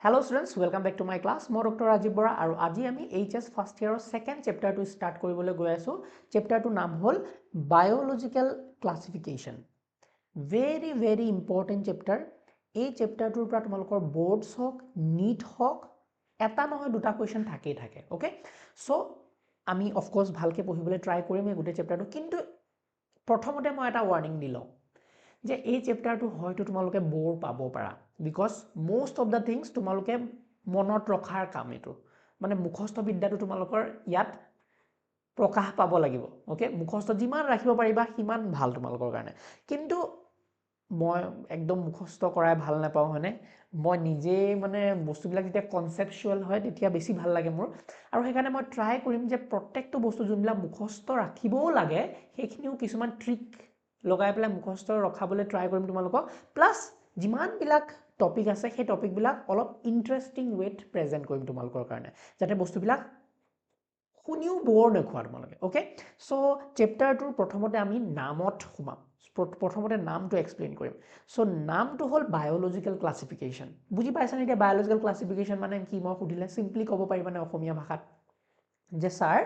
Hello students, welcome back to my class. মই Dr. Rajiv Bora আৰু আজি আমি HS first year second chapter to start কৰিবলৈ গৈ আছো. Chapter to নাম হ'ল Biological Classification. Very important chapter. এই chapter টোৰ পৰা তোমালোকৰ boards হওক, NEET হওক, এটা নহয় দুটা question থাকেই থাকে. Okay? So আমি of course ভালকে পঢ়িবলৈ try কৰিম এই গোটেই chapter টো, কিন্তু প্ৰথমতে মই এটা warning দিলোঁ যে এই চেপ্টাৰটো হয়তো তোমালোকে বৰ পাব পাৰা because most of the things তোমালোকে মনত ৰখাৰ কাম এইটো মানে মুখস্থ বিদ্যাটো তোমালোকৰ ইয়াত প্ৰকাশ পাব লাগিব ওকে মুখস্থ যিমান ৰাখিব পাৰিবা সিমান ভাল তোমালোকৰ কাৰণে কিন্তু মই একদম মুখস্থ কৰাই ভাল নাপাওঁ হয়নে মই নিজে মানে বস্তুবিলাক যেতিয়া কনচেপচুৱেল হয় তেতিয়া বেছি ভাল লাগে মোৰ আৰু সেইকাৰণে মই ট্ৰাই কৰিম যে প্ৰত্যেকটো বস্তু যোনবিলাক মুখস্থ ৰাখিবও লাগে সেইখিনিও কিছুমান ট্ৰিক লগাই পেলাই মুখস্থ ৰখাবলৈ ট্ৰাই কৰিম তোমালোকক প্লাছ যিমানবিলাক টপিক আছে সেই টপিকবিলাক অলপ ইণ্টাৰেষ্টিং ৱেত প্ৰেজেণ্ট কৰিম তোমালোকৰ কাৰণে যাতে বস্তুবিলাক শুনিও বৰ নখোৱা তোমালোকে ওকে চ' চেপ্টাৰটোৰ প্ৰথমতে আমি নামত সোমাম প্ৰথমতে নামটো এক্সপ্লেইন কৰিম চ' নামটো হ'ল বায়'লজিকেল ক্লাছিফিকেশ্যন বুজি পাইছানে এতিয়া বায়'লজিকেল ক্লাছিফিকেশ্যন মানে কি মই সুধিলে চিম্পলি ক'ব পাৰিবানে অসমীয়া ভাষাত যে স্যাৰ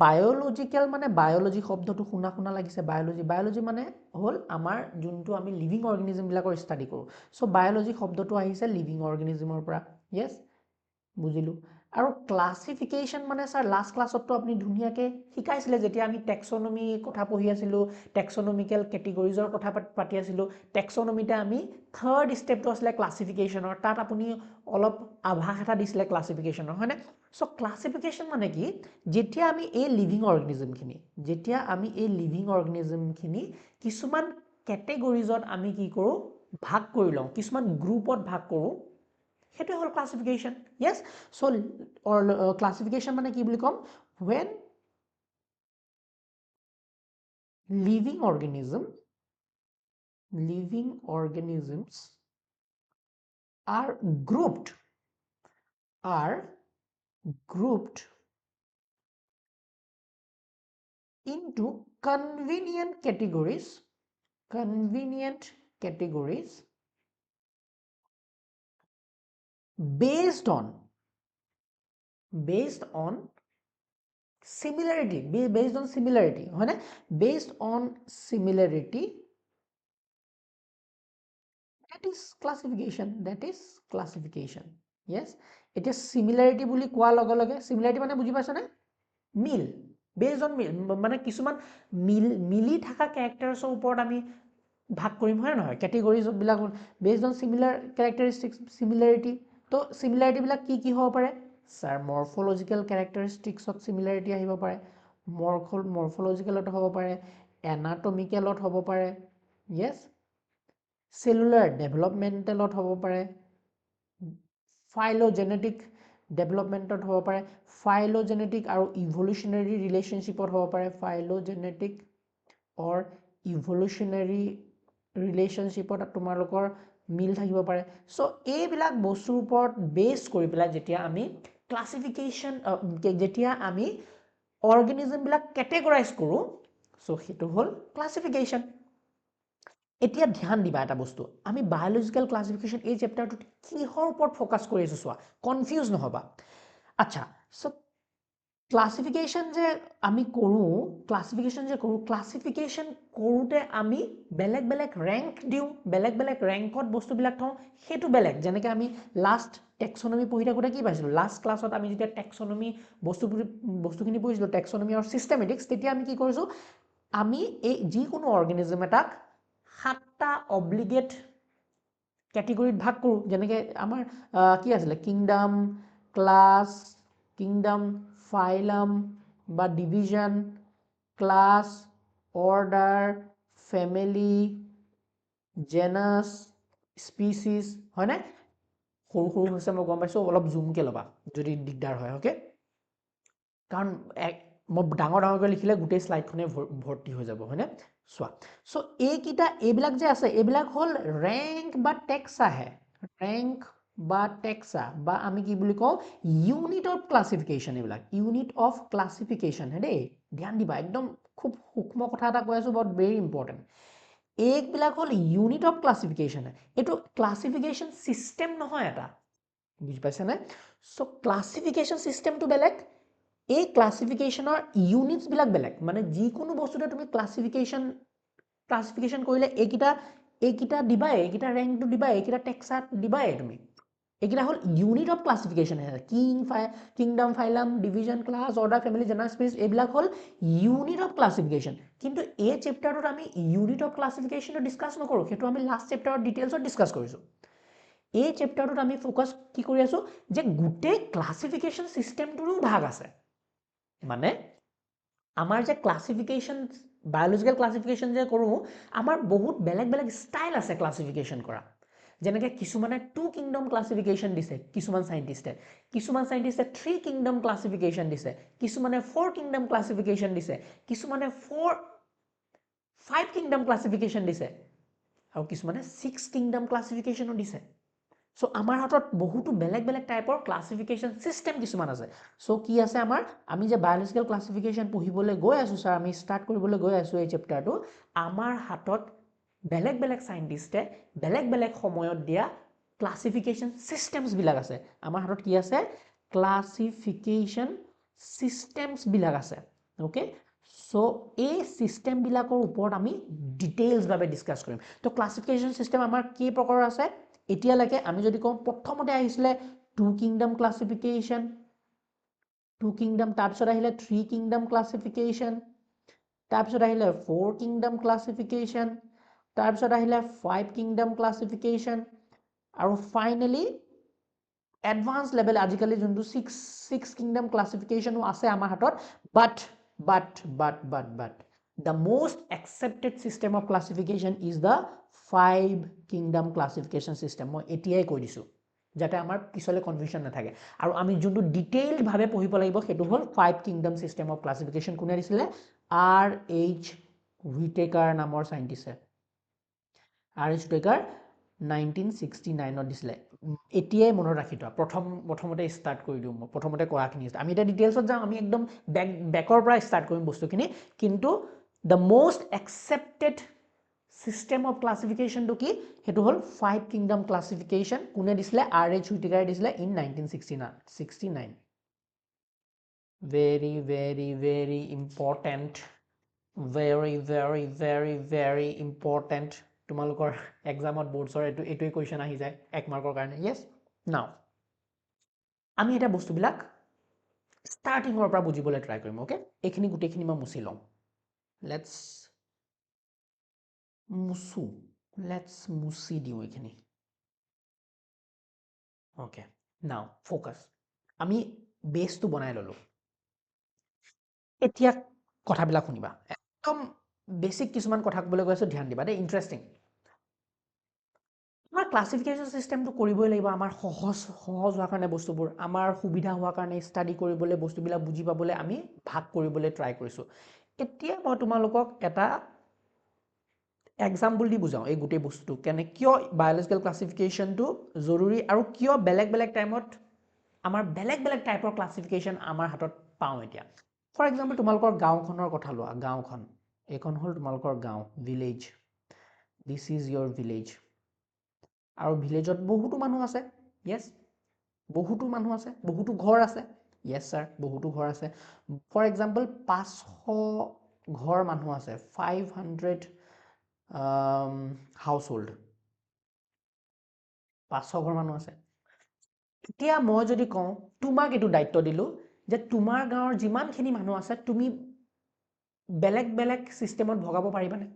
বায়'লজিকেল মানে বায়'লজি শব্দটো শুনা লাগিছে বায়'লজি মানে হ'ল আমাৰ যোনটো আমি লিভিং অৰ্গেনিজমবিলাকৰ ষ্টাডি কৰোঁ চ' বায়'লজি শব্দটো আহিছে লিভিং অৰ্গেনিজমৰ পৰা য়েছ বুজিলোঁ আৰু ক্লাছিফিকেশ্যন মানে স্যাৰ লাষ্ট ক্লাছততো আপুনি ধুনীয়াকৈ শিকাইছিলে যেতিয়া আমি টেক্সনমি কথা পঢ়ি আছিলোঁ টেক্সনমিকেল কেটেগৰিজৰ কথা পাতি আছিলোঁ টেক্সনমিতে আমি থাৰ্ড ষ্টেপটো আছিলে ক্লাছিফিকেশ্যনৰ তাত আপুনি অলপ আভাস এটা দিছিলে ক্লাছিফিকেশ্যনৰ হয়নে চ' ক্লাছিফিকেশ্যন মানে কি যেতিয়া আমি এই লিভিং অৰ্গেনিজমখিনি কিছুমান কেটেগৰিজত আমি কি কৰোঁ ভাগ কৰি লওঁ কিছুমান গ্ৰুপত ভাগ কৰোঁ সেইটো হ'ল ক্লাছিফিকেশ্যন য়েছ চ' ক্লাছিফিকেশ্যন মানে কি বুলি ক'ম when living organisms are grouped into convenient categories based on similarity হয় না based on similarity that is classification yes এটা similarity বুলি কোৱা লগে লগে similarity মানে বুজি পাইছানে মিল based on মিল মানে কিছুমান মিলি থকা ক্যাৰেক্টাৰছৰ ওপৰত আমি ভাগ কৰিম হয় নহয় ক্যাটেগৰিজ বিলাক based on similar characteristics similarity তো similarity বিলাক কি হ'ব পাৰে স্যাৰ মৰফোলজিক্যাল ক্যাৰেক্টাৰিষ্টিক্সত সিমিলাৰিটি আহিব পাৰে মৰফোলজিক্যালত হ'ব পাৰে এনাটমিক্যালত হ'ব পাৰে yes সেলুলাৰ ডেভেলপমেন্টেলত হ'ব পাৰে ফাইলোজেনেটিক ডেভেলপমেন্টত হ'ব পাৰে ফাইলোজেনেটিক আৰু ইভলিউশনাৰী ৰিলেশনশিপত হ'ব পাৰে ফাইলোজেনেটিক অৰ ইভলিউশনাৰী ৰিলেশনশিপত তোমালোকৰ মিল থাকিব পাৰে সো এইবিলাক বস্তুৰ ওপৰত বেস কৰি পেলাই যেতিয়া আমি ক্লাছিফিকেশ্যন যেতিয়া আমি অৰ্গেনিজম বিলাক কেটেগৰাইজ কৰোঁ সো সেইটো হ'ল ক্লাছিফিকেশ্যন এতিয়া ধ্যান দিবা এটা বস্তু আমি বায়োলজিক্যাল ক্লাছিফিকেশ্যন এই চেপ্টাৰটোত কিহৰ ওপৰত ফোকাস কৰি আছো চোৱা কনফিউজ নহবা আচ্ছা সো ক্লাছিফিকেশ্যন যে আমি কৰোঁ ক্লাছিফিকেশ্যন কৰোঁতে আমি বেলেগ ৰেংক দিওঁ বেলেগ ৰেংকত বস্তুবিলাক থওঁ সেইটো বেলেগ যেনেকৈ আমি লাষ্ট টেক্সনমি পঢ়ি থাকোঁতে কি পাইছিলোঁ লাষ্ট ক্লাছত আমি যেতিয়া টেক্সনমি বস্তুখিনি পঢ়িছিলোঁ টেক্সনমি আৰু চিষ্টেমেটিক্স তেতিয়া আমি কি কৰিছোঁ আমি এই যিকোনো অৰ্গেনিজম এটাক 7টা অব্লিগেট ক্যাটেগৰিত ভাগ কৰোঁ যেনেকৈ আমাৰ কি আছিলে কিংডম ক্লাছ কিংডম ফাইলাম বা division class order family genus species হয় না সৰু হৈছে মই গম পাইছোঁ অলপ জুমকৈ ল'বা যদি দিগদাৰ হয় ওকে কাৰণ মই ডাঙৰকৈ লিখিলে গোটেই স্লাইডখনে ভৰ্তি হৈ যাব হয়নে চোৱা সো এইবিলাক যে আছে এইবিলাক হ'ল ৰেংক বা টেক্সা হে ৰেংক বা টেক্সা বা আমি কি বুলি কওঁ ইউনিট অফ ক্লাছিফিকেশ্যন এইবিলাক ইউনিট অফ ক্লাছিফিকেশ্যন হে দেই ধ্যান দিবা একদম খুব সূক্ষ্ম কথা এটা কৈ আছোঁ বাট ভেৰি ইম্পৰ্টেণ্ট এইবিলাক হ'ল ইউনিট অফ ক্লাছিফিকেশ্যন এইটো ক্লাছিফিকেশ্যন চিষ্টেম নহয় এটা বুজি পাইছে না সো ক্লাসিফিকেশন সিস্টেমটো বেলেগ এই ক্লাসিফিকেশনৰ ইউনিটস বিলাক বেলেগ মানে যিকোনো বস্তুতে তুমি ক্লাসিফিকেশন কৰিলে এইকিটা দিবাই এইকিটা ৰেংকটো দিবাই এইকিটা টেক্সাট দিবাই তুমি এইকিটা হল unit of classification kingdom phylum division class order family general species এইবিলাক হল ইউনিট অফ ক্লাসিফিকেশন কিন্তু এই চেপ্টাৰটোত আমি ইউনিট অফ ক্লাসিফিকেশনটো ডিসকাস নকৰো সেইটো আমি লাষ্ট চেপ্টাৰত ডিটেইলছত ডিসকাস কৰিছো এই চেপ্টাৰটোত আমি ফোকাস কি কৰি আছো যে গোটেই ক্লাসিফিকেশন সিস্টেমটোৰো ভাগ আছে মানে আমাৰ যে ক্লাসিফিকেশন বায়োলজিক্যাল ক্লাসিফিকেশন যে কৰো আমাৰ বহুত বেলেগ বেলেগ স্টাইল আছে ক্লাসিফিকেশন কৰা যেনেকৈ কিছুমানে 2 কিংডম ক্লাসিফিকেশন দিছে কিছুমান সাইন্টিস্টে 3 কিংডম ক্লাসিফিকেশন দিছে কিছুমানে 4 কিংডম ক্লাসিফিকেশন দিছে কিছুমানে 5 কিংডম ক্লাসিফিকেশন দিছে আৰু কিছুমানে 6 কিংডম ক্লাসিফিকেশনো দিছে সো আমাৰ হাতত বহুতো বেলেগ বেলেগ টাইপৰ ক্লাসিফিকেশন সিস্টেম কিছুমান আছে সো কি আছে আমাৰ আমি যে বায়োলজিক্যাল ক্লাসিফিকেশন পঢ়িবলৈ গৈ আছো স্যাৰ আমি স্টাৰ্ট কৰিবলৈ গৈ আছো এই চেপ্টাৰটো আমাৰ হাতত বেলেগ বেলেগ সাইন্টিস্টে বেলেগ বেলেগ সময়ত দিয়া ক্লাসিফিকেশন সিস্টেমস বিলাক আছে আমাৰ হাতত কি আছে ক্লাসিফিকেশন সিস্টেমস বিলাক আছে ওকে সো এই সিস্টেম বিলাকৰ ওপৰত আমি ডিটেইলছ ভাবে ডিসকাস কৰিম তো ক্লাসিফিকেশন সিস্টেম আমাৰ কি প্ৰকাৰৰ আছে এতিয়ালৈকে আমি যদি কম প্ৰথমতে আহিছিলে 2 কিংডম ক্লাসিফিকেশন 2 কিংডম তাৰপিছত আহিলে 3 কিংডম ক্লাসিফিকেশন তাৰপিছত আহিলে 4 কিংডম ক্লাসিফিকেশন তাৰপিছত আহিলে 5 কিংডম ক্লাসিফিকেশন আৰু ফাইনালি এডভান্স লেভেল আজিকালি যোনটো 6 কিংডম ক্লাসিফিকেশনো আছে আমাৰ হাতত but the most accepted system of classification is the 5 kingdom classification system মই এতিয়াই কৈ দিছো যাতে আমাৰ পিছলে কনফিউজন নাথাকে আৰু আমি যোনটো ডিটেইলড ভাবে পঢ়িব লাগিব হেতু হল 5 kingdom system of classification কোনে দিছিলে R.H. Whittaker নামৰ সাইন্টিস্টে R.H. Whittaker 1969 দিছিলে এতিয়াই মনত ৰাখি থোৱা প্ৰথমতে স্টাৰ্ট কৰি দিও মই প্ৰথমতে কোৱাখিনি আমি এটা ডিটেইলছত যাম আমি একদম বেকৰ পৰা স্টাৰ্ট কৰিম বস্তুখিনি কিন্তু the most accepted system of classification to ki hetu hol 5 kingdom classification kune disle R.H. Whittaker disle in 1969 very important very important tumalukor exam at boards or etoi question ahi jay 1 mark karone yes now ami eta bostu bilak starting or pra bujibole try korim okay ekhini gute khini ma musi lom let's musi diu ekhini okay now focus ami base to banai lolo etia kotha bila khuniba ekdom basic কিছুমান কথা কবলৈ গৈছো ধ্যান দিবা দে interesting আমাৰ classification সিস্টেমটো কৰিবই লাগিব আমাৰ সহজ হোৱাৰ কাৰণে বস্তুবোৰ আমাৰ সুবিধা হোৱাৰ কাৰণে ষ্টাডি কৰিবলৈ বস্তুবিলাক বুজি পাবলৈ আমি ভাগ কৰিবলৈ ট্ৰাই কৰিছো এতিয়া মই তোমালোকক এটা এক্সাম্পল দি বুজাও এই গুটে বস্তু কেনে কিয় বায়োলজিক্যাল ক্লাসিফিকেশনটো জৰুৰী আৰু কিয় বেলেগ বেলেগ টাইমত আমাৰ বেলেগ বেলেগ টাইপৰ ক্লাসিফিকেশন আমাৰ হাতত পাওঁ এতিয়া ফৰ এক্সাম্পল তোমালোকৰ গাঁওখনৰ কথা লোৱা গাঁওখন এখন হল তোমালোকৰ গাঁও village this is your village আৰু ভিলেজত বহুতো মানুহ আছে yes বহুতো মানুহ আছে বহুতো ঘৰ আছে yes sir বহুতো ঘৰ আছে ফৰ এক্সাম্পল 500 ঘৰ মানুহ আছে 500 household 500 ঘৰ মানুহ আছে এতিয়া মই যদি কওঁ তোমাক এটো দায়িত্ব দিলো যে তোমাৰ গাঁৱৰ যিমানখিনি মানুহ আছে তুমি বেলেগ বেলেগ সিস্টেমত ভগাব পাৰিবানে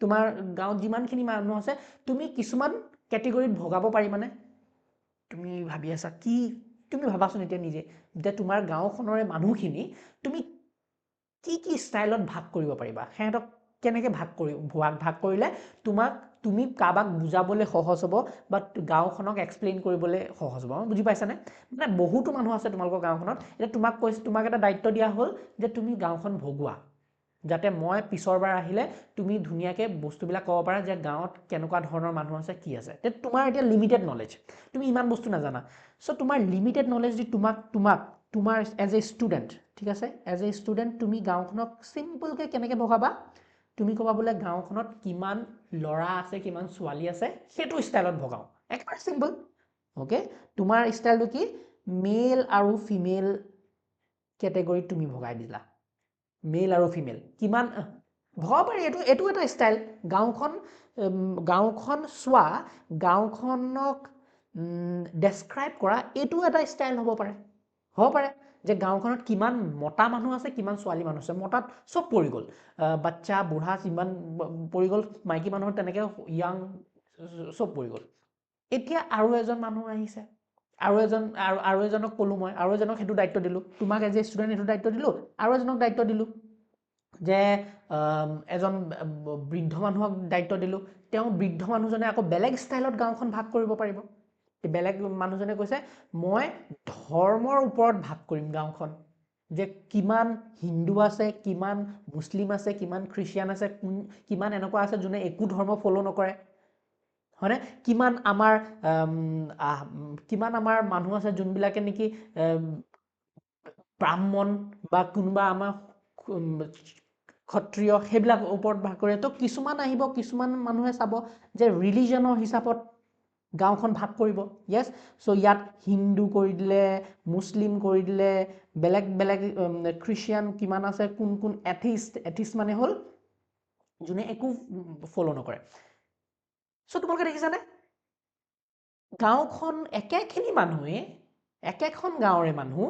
তোমাৰ গাঁৱত যিমানখিনি মানুহ আছে তুমি কিছুমান ক্যাটেগৰীত ভগাব পাৰিবানে তুমি ভাবি আছা কি তুমি ভাবাচোন এতিয়া নিজে যে তোমাৰ গাঁওখনৰে মানুহখিনি তুমি কি ষ্টাইলত ভাগ কৰিব পাৰিবা হেতক কেনেকে ভাগ কৰিলে তুমি কাবাক বুজাবলে সহজ হ'ব বা গাঁওখনক এক্সপ্লেইন কৰিবলে সহজ হ'ব বুজি পাইছানে মানে বহুতো মানুহ আছে তোমালোকৰ গাঁওখনত এটা তোমাক এটা দায়িত্ব দিয়া হ'ল যে তুমি গাঁওখন ভগোৱা যাতে মই পিছৰবাৰ আহিলে তুমি ধুনিয়াকে বস্তুবিলাক ক'ব পাৰা যে গাঁৱত কেনেকুৱা ধৰণৰ মানুহ আছে কি আছে তে তোমাৰ এতিয়া লিমিটেড নলেজ তুমি ইমান বস্তু নাজানা সো তোমাৰ লিমিটেড নলেজ দি তোমাৰ এজ এ ষ্টুডেন্ট ঠিক আছে এজ এ ষ্টুডেন্ট তুমি গাঁওখনক সিম্পল কে কেনেকে ভগাবা তুমি কবা বলে গাঁওখনত কিমান লৰা আছে কিমান ছোৱালী আছে হেতু ষ্টাইলত ভগাও একেবাৰে সিম্পল ওকে তোমাৰ ষ্টাইলটো কি মেল আৰু ফিমেল কেটেগৰীত তুমি ভগাই দিলা মেল আৰু ফিমেল কিমান ভগাব পাৰি এইটো এটা ষ্টাইল গাঁওখন চোৱা গাঁওখনক ডেছক্ৰাইব কৰা এইটো এটা ষ্টাইল হ'ব পাৰে যে গাঁওখনত কিমান মতা মানুহ আছে কিমান ছোৱালী মানুহ আছে মতাত চব পৰি গ'ল বাচ্চা বুঢ়া যিমান পৰি গ'ল মাইকী মানুহৰ তেনেকৈ য়াং চব পৰি গ'ল এতিয়া আৰু এজন মানুহ আহিছে আৰু এজনক ক'লোঁ মই আৰু এজনক সেইটো দায়িত্ব দিলোঁ তোমাক এজ এ ষ্টুডেণ্ট সেইটো দায়িত্ব দিলোঁ আৰু এজনক দায়িত্ব দিলোঁ যে এজন বৃদ্ধ মানুহক দায়িত্ব দিলোঁ তেওঁ বৃদ্ধ মানুহজনে আকৌ বেলেগ ষ্টাইলত গাঁওখন ভাগ কৰিব পাৰিব বেলেগ মানুহজনে কৈছে মই ধৰ্মৰ ওপৰত ভাগ কৰিম গাঁওখন যে কিমান হিন্দু আছে কিমান মুছলিম আছে কিমান খ্ৰীষ্টিয়ান আছে কিমান এনেকুৱা আছে যোনে একো ধৰ্ম ফ'ল' নকৰে হয়নে কিমান আমাৰ মানুহ আছে যোনবিলাকে নেকি ব্ৰাহ্মণ বা কোনোবা আমাৰ ক্ষত্ৰিয় সেইবিলাক ওপৰত ভাগ কৰে তো কিছুমান আহিব কিছুমান মানুহে চাব যে ৰিলিজনৰ হিচাপত গাঁওখন ভাগ কৰিব য়েছ চ' ইয়াত হিন্দু কৰি দিলে মুছলিম কৰি দিলে বেলেগ খ্ৰীষ্টিয়ান কিমান আছে কোন এথিষ্ট মানে হ'ল যোনে একো ফ'ল' নকৰে চ' তোমালোকে দেখিছানে গাঁওখন একেখিনি মানুহে একেখন গাঁৱৰে মানুহ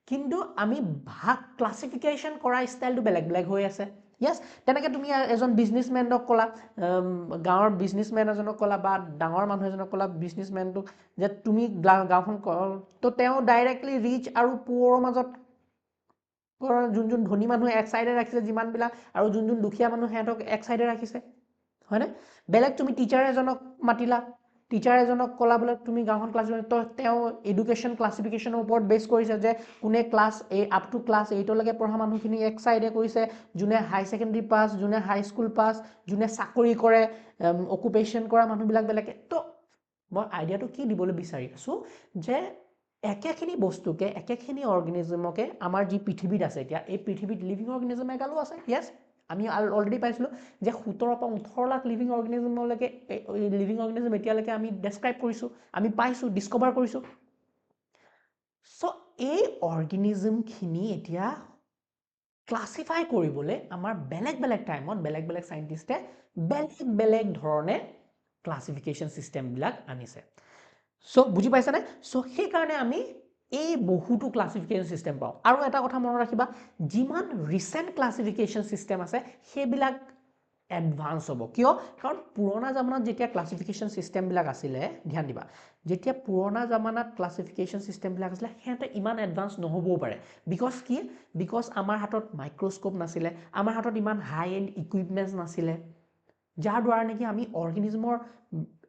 কিন্তু আমি ভাগ ক্লাছিফিকেশ্যন কৰা ষ্টাইলটো বেলেগ হৈ আছে য়েছ তেনেকৈ তুমি এজন বিজনেছমেনক ক'লা গাঁৱৰ বিজনেছমেন এজনক ক'লা বা ডাঙৰ মানুহ এজনক ক'লা বিজনেছমেনটোক যে তুমি গাঁওখন তো তেওঁ ডাইৰেক্টলি ৰিচ আৰু পুৱৰৰ মাজত যোন ধনী মানুহে এক চাইডে ৰাখিছে যিমানবিলাক আৰু যোন দুখীয়া মানুহ সিহঁতক এক চাইডে ৰাখিছে হয়নে বেলেগ তুমি টিচাৰ এজনক মাতিলা টিচাৰ এজনক ক'লা বোলে তুমি গাঁওখন ক্লাছ তো তেওঁ এডুকেশ্যন ক্লাছিফিকেশ্যনৰ ওপৰত বেছ কৰিছে যে কোনে ক্লাছ আপ টু ক্লাছ 8লৈকে পঢ়া মানুহখিনি এক চাইডে কৰিছে যোনে হাই ছেকেণ্ডেৰী পাছ যোনে হাই স্কুল পাছ যোনে চাকৰি কৰে অকুপেশ্যন কৰা মানুহবিলাক বেলেগে তো মই আইডিয়াটো কি দিবলৈ বিচাৰি আছোঁ যে একেখিনি বস্তুকে একেখিনি অৰ্গেনিজমকে আমাৰ যি পৃথিৱীত আছে এতিয়া এই পৃথিৱীত লিভিং অৰ্গেনিজম এগালো আছে য়েছ আমি অলৰেডি পাইছিলোঁ যে 17 পৰা 18 লাখ লিভিং অৰ্গেনিজম এতিয়ালৈকে আমি ডেছক্ৰাইব কৰিছোঁ আমি পাইছোঁ ডিছকভাৰ কৰিছোঁ চ' এই অৰ্গেনিজমখিনি এতিয়া ক্লাছিফাই কৰিবলৈ আমাৰ বেলেগ টাইমত বেলেগ চাইণ্টিষ্টে বেলেগ ধৰণে ক্লাছিফিকেশ্যন চিষ্টেমবিলাক আনিছে চ' বুজি পাইছানে চ' সেইকাৰণে আমি এই বহুতো ক্লাছিফিকেশ্যন চিষ্টেম পাওঁ আৰু এটা কথা মনত ৰাখিবা যিমান ৰিচেণ্ট ক্লাছিফিকেশ্যন চিষ্টেম আছে সেইবিলাক এডভান্স হ'ব কিয় কাৰণ পুৰণা জামানাত যেতিয়া ক্লাছিফিকেশ্যন চিষ্টেমবিলাক আছিলে ধ্যান দিবা যেতিয়া পুৰণা জামানাত ক্লাছিফিকেশ্যন চিষ্টেমবিলাক আছিলে সিহঁতে ইমান এডভান্স নহ'বও পাৰে বিকজ আমাৰ হাতত মাইক্ৰস্কোপ নাছিলে আমাৰ হাতত ইমান হাই এণ্ড ইকুইপমেণ্টছ নাছিলে যাৰ দ্বাৰা নেকি আমি অৰ্গেনিজমৰ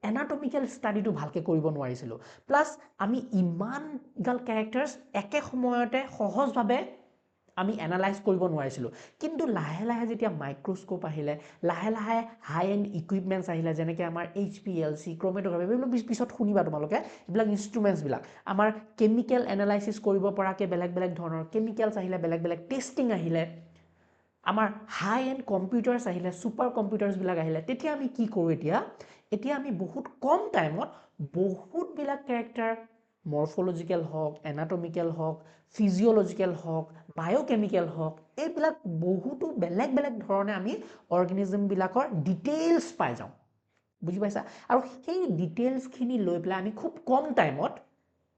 এনাটমিকেল ষ্টাডিটো ভালকৈ কৰিব নোৱাৰিছিলোঁ প্লাছ আমি ইমানগাল কেৰেক্টাৰ্ছ একে সময়তে সহজভাৱে আমি এনালাইজ কৰিব নোৱাৰিছিলোঁ কিন্তু লাহে যেতিয়া মাইক্ৰস্কোপ আহিলে লাহে হাই এণ্ড ইকুইপমেণ্টছ আহিলে যেনেকৈ আমাৰ HPLC ক্ৰমেটোগ্ৰাফি এইবিলাক পিছত শুনিবা তোমালোকে এইবিলাক ইনষ্ট্ৰুমেণ্টছবিলাক আমাৰ কেমিকেল এনালাইচিছ কৰিব পৰাকৈ বেলেগ ধৰণৰ কেমিকেলছ আহিলে বেলেগ টেষ্টিং আহিলে আমাৰ হাই এণ্ড কম্পিউটাৰ্ছ আহিলে ছুপাৰ কম্পিউটাৰ্ছবিলাক আহিলে তেতিয়া আমি কি কৰোঁ এতিয়া আমি বহুত কম টাইমত বহুতবিলাক কেৰেক্টাৰ মৰ্ফলজিকেল হওক এনাটমিকেল হওক ফিজিঅ'লজিকেল হওক বায়'কেমিকেল হওক এইবিলাক বহুতো বেলেগ ধৰণে আমি অৰ্গেনিজমবিলাকৰ ডিটেইলছ পাই যাওঁ বুজি পাইছা আৰু সেই ডিটেইলছখিনি লৈ পেলাই আমি খুব কম টাইমত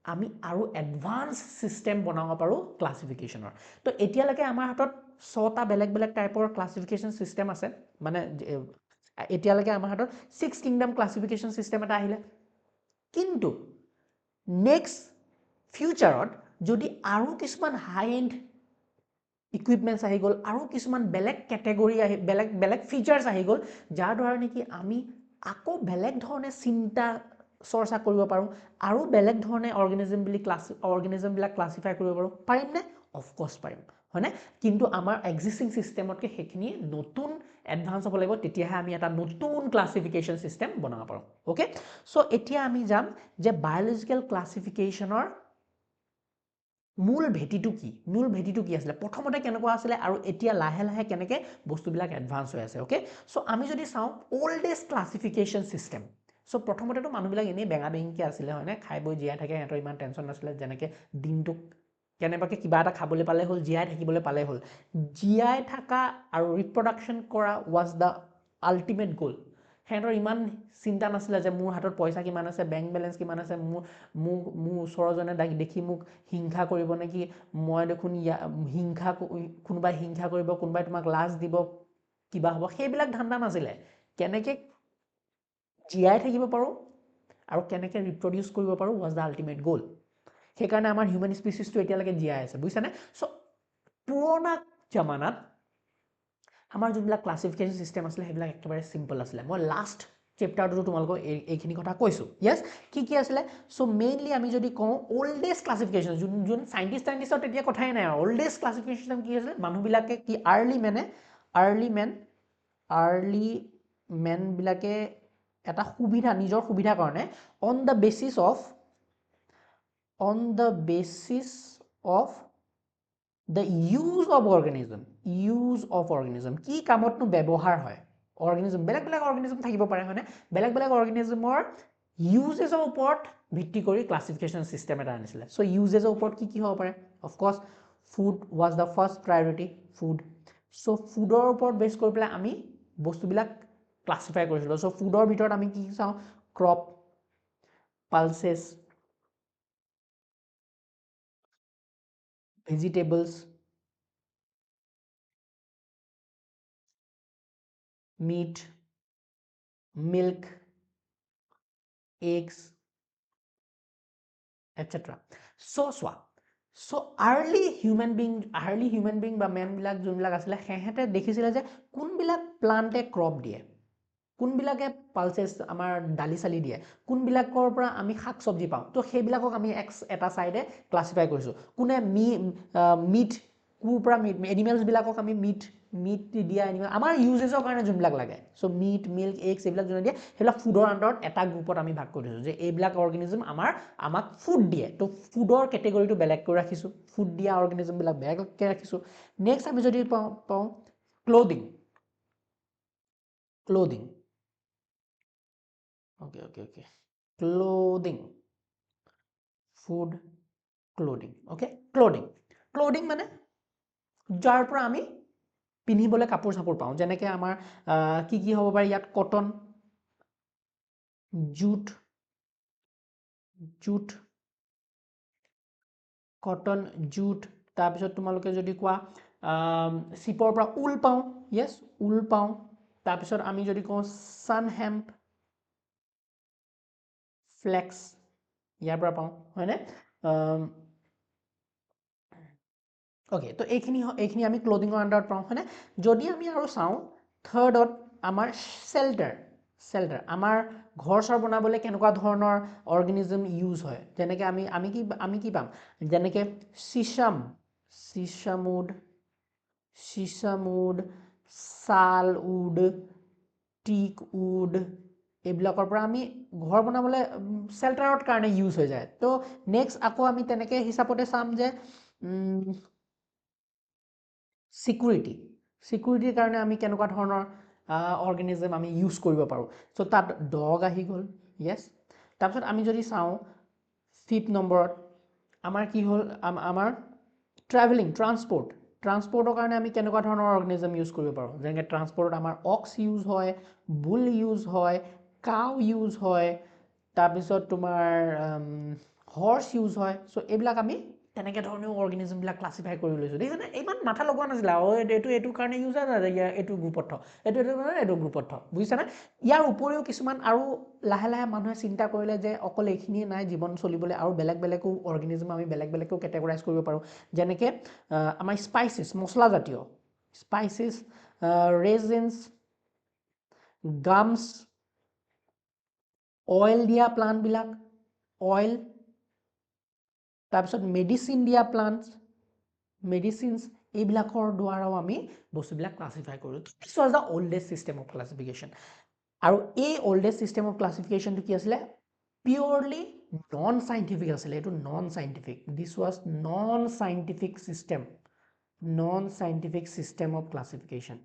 আমি আৰু এডভান্স চিষ্টেম বনাব পাৰোঁ ক্লাছিফিকেশ্যনৰ তো এতিয়ালৈকে আমাৰ হাতত 6টা বেলেগ টাইপৰ ক্লাছিফিকেশ্যন চিষ্টেম আছে মানে এতিয়ালৈকে আমাৰ হাতত 6 কিংডম ক্লাছিফিকেশ্যন চিষ্টেম এটা আহিলে কিন্তু নেক্সট ফিউচাৰত যদি আৰু কিছুমান হাই এণ্ড ইকুইপমেণ্টছ আহি গ'ল আৰু কিছুমান বেলেগ কেটেগৰী বেলেগ ফিচাৰ্ছ আহি গ'ল যাৰ দ্বাৰা নেকি আমি আকৌ বেলেগ ধৰণে চিন্তা চৰ্চা কৰিব পাৰোঁ আৰু বেলেগ ধৰণে অৰ্গেনিজমবিলাক ক্লাছিফাই কৰিব পাৰোঁ পাৰিমনে অফক'ৰ্ছ পাৰিম হয়নে কিন্তু আমাৰ এক্সিষ্টিং চিষ্টেমতকৈ সেইখিনি নতুন এডভান্স হ'ব লাগিব তেতিয়াহে আমি এটা নতুন ক্লাছিফিকেশ্যন চিষ্টেম বনাব পাৰোঁ অ'কে চ' এতিয়া আমি যাম যে বায়'লজিকেল ক্লাছিফিকেশ্যনৰ মূল ভেটিটো কি আছিলে প্ৰথমতে কেনেকুৱা আছিলে আৰু এতিয়া লাহে কেনেকৈ বস্তুবিলাক এডভান্স হৈ আছে অ'কে চ' আমি যদি চাওঁ অল্ডেষ্ট ক্লাছিফিকেশ্যন চিষ্টেম সো প্ৰথমতেতো মানুহবিলাক এনেই বেঙা বেঙিকে আছিলে হয়নে, খাই বৈ জীয়াই থাকে, সিহঁতৰ ইমান টেনশ্যন নাছিলে, যেনেকৈ দিনটোক কেনেবাকৈ কিবা এটা খাবলৈ পালে হ'ল, জীয়াই থাকিবলৈ পালে হ'ল। জীয়াই থকা আৰু ৰিপ্ৰডাকশ্যন কৰা ৱাজ দ্য আল্টিমেট গ'ল। সিহঁতৰ ইমান চিন্তা নাছিলে যে মোৰ হাতত পইচা কিমান আছে, বেংক বেলেঞ্চ কিমান আছে, মোৰ ওচৰজনে দেখি মোক হিংসা কৰিব নেকি, মই দেখোন কোনোবাই হিংসা কৰিব, কোনোবাই তোমাক লাজ দিব, কিবা হ'ব, সেইবিলাক ধান্দা নাছিলে। কেনেকৈ জীয়াই থাকিব পাৰোঁ আৰু কেনেকৈ ৰিপ্ৰডিউচ কৰিব পাৰোঁ ৱাজ দ্য আল্টিমেট গ'ল। সেইকাৰণে আমাৰ হিউমেন স্পিচিছটো এতিয়ালৈকে জীয়াই আছে, বুজিছানে? চ' পুৰণা জামানাত আমাৰ যোনবিলাক ক্লাছিফিকেশ্যন চিষ্টেম আছিলে সেইবিলাক একেবাৰে চিম্পল আছিলে। মই লাষ্ট চেপ্টাৰটোতো তোমালোকক এইখিনি কথা কৈছোঁ। য়েছ, কি আছিলে? চ' মেইনলি আমি যদি কওঁ অল্ডেষ্ট ক্লাছিফিকেশ্যন, যোন চাইণ্টিষ্টৰ তেতিয়া কথাই নাই আৰু, অল্ডেষ্ট ক্লাছিফিকেশ্যন চিষ্টেম কি আছিলে? মানুহবিলাকে কি আৰ্লি মেনবিলাকে এটা সুবিধা, নিজৰ সুবিধাৰ কাৰণে on the basis of the use of organism, কি কামতনো ব্যৱহাৰ হয় অৰ্গেনিজম, বেলেগ বেলেগ অৰ্গেনিজম থাকিব পাৰে হয়নে, বেলেগ বেলেগ অৰ্গেনিজমৰ ইউজেছৰ ওপৰত ভিত্তি কৰি ক্লাছিফিকেশ্যন চিষ্টেম এটা আনিছিলে। চ' ইউজেছৰ ওপৰত কি হ'ব পাৰে? Of course food was the first priority, food. So' ফুডৰ ওপৰত বেছ কৰি পেলাই আমি বস্তুবিলাক ক্লাছিফাই কৰিছিলোঁ। চ' ফুডৰ ভিতৰত আমি কি চাওঁ? Crop, pulses, vegetables, meat, milk, eggs, etc. So' early human being বা মেনবিলাক যোনবিলাক আছিলে সিহঁতে দেখিছিলে যে কোনবিলাক প্লাণ্টে ক্ৰপ দিয়ে, কোনবিলাকে পালচেছ আমাৰ দালি চালি দিয়ে, কোনবিলাকৰ পৰা আমি শাক চব্জি পাওঁ। তো সেইবিলাকক আমি এটা ছাইডে ক্লাছিফাই কৰিছোঁ। কোনে মিট, কোৰ পৰা এনিমেলছবিলাকক আমি মিট দিয়া এনিমেল আমাৰ ইউজেছৰ কাৰণে যোনবিলাক লাগে। চ' মিট, মিল্ক, এগছ এইবিলাক যোনে দিয়ে সেইবিলাক ফুডৰ আণ্ডাৰত এটা গ্ৰুপত আমি ভাগ কৰি দিছোঁ যে এইবিলাক অৰ্গেনিজম আমাক ফুড দিয়ে। তো ফুডৰ কেটেগৰীটো বেলেগকৈ ৰাখিছোঁ, ফুড দিয়া অৰ্গেনিজমবিলাক বেলেগকৈ ৰাখিছোঁ। নেক্সট আমি যদি পাওঁ ক্লদিং, ক্লদিং, ফুড, ক্লদিং মানে যাৰ পৰা আমি পিন্ধিবলৈ কাপোৰ চাপোৰ পাওঁ। যেনেকৈ আমাৰ কি হ'ব পাৰে ইয়াত? কটন, জুট, তাৰপিছত তোমালোকে যদি কোৱা চিপৰ পৰা ঊল পাওঁ, য়েছ ঊল পাওঁ। তাৰপিছত আমি যদি কওঁ ছান হেম্প, ফ্লেক্স, ইয়াৰ পৰা পাওঁ হয়নে? অ'কে, তো এইখিনি আমি ক্লদিঙৰ আণ্ডাৰত পাওঁ হয়নে? যদি আমি আৰু চাওঁ থাৰ্ডত আমাৰ শ্বেল্টাৰ, আমাৰ ঘৰ চৰ বনাবলৈ কেনেকুৱা ধৰণৰ অৰ্গেনিজম ইউজ হয়। যেনেকৈ আমি কি পাম? যেনেকৈ চিচামুড, শাল উড, টিক উড, এইবিলাকৰ পৰা আমি ঘৰ বনাবলৈ শ্বেল্টাৰৰ কাৰণে ইউজ হৈ যায়। তো নেক্সট আকৌ আমি তেনেকৈ হিচাপতে চাম যে চিকিউৰিটিৰ কাৰণে আমি কেনেকুৱা ধৰণৰ অৰ্গেনিজম আমি ইউজ কৰিব পাৰোঁ। চ' তাত ডগ আহি গ'ল, য়েছ। তাৰপিছত আমি যদি চাওঁ 5th নম্বৰত আমাৰ কি হ'ল? আমাৰ ট্ৰান্সপৰ্টৰ কাৰণে আমি কেনেকুৱা ধৰণৰ অৰ্গেনিজম ইউজ কৰিব পাৰোঁ? যেনেকৈ ট্ৰান্সপৰ্টত আমাৰ অক্স ইউজ হয়, বুল ইউজ হয়, কাউ ইউজ হয়, তাৰপিছত তোমাৰ হৰ্চ ইউজ হয়। চ' এইবিলাক আমি তেনেকৈ ধৰণেও অৰ্গেনিজমবিলাক ক্লাছিফাই কৰি লৈছোঁ। দেখিছেনে? ইমান মাথা লগোৱা নাছিলে আৰু এইটো কাৰণে ইউজ হয়, এইটো গ্ৰুপত থ, এইটো গ্ৰুপত থ, বুজিছানে? ইয়াৰ উপৰিও কিছুমান আৰু লাহে লাহে মানুহে চিন্তা কৰিলে যে অকল এইখিনিয়ে নাই জীৱন চলিবলৈ, আৰু বেলেগো অৰ্গেনিজম আমি বেলেগকো কেটেগৰাইজ কৰিব পাৰোঁ। যেনেকৈ আমাৰ স্পাইচেছ, মছলাজাতীয় স্পাইচেছ, ৰেজিনছ, গামছ, অইল দিয়া প্লাণ্টবিলাক, অইল, তাৰপিছত মেডিচিন দিয়া প্লাণ্টছ, মেডিচিনছ, এইবিলাকৰ দ্বাৰাও আমি বস্তুবিলাক ক্লাছিফাই কৰোঁ। দিছ was the oldest system of classification. আৰু এই অল্ডেষ্ট ছিষ্টেম অফ ক্লাছিফিকেশ্যনটো কি আছিলে? পিয়ৰলি নন চাইণ্টিফিক আছিলে। এইটো non scientific, this was known scientific system of classification.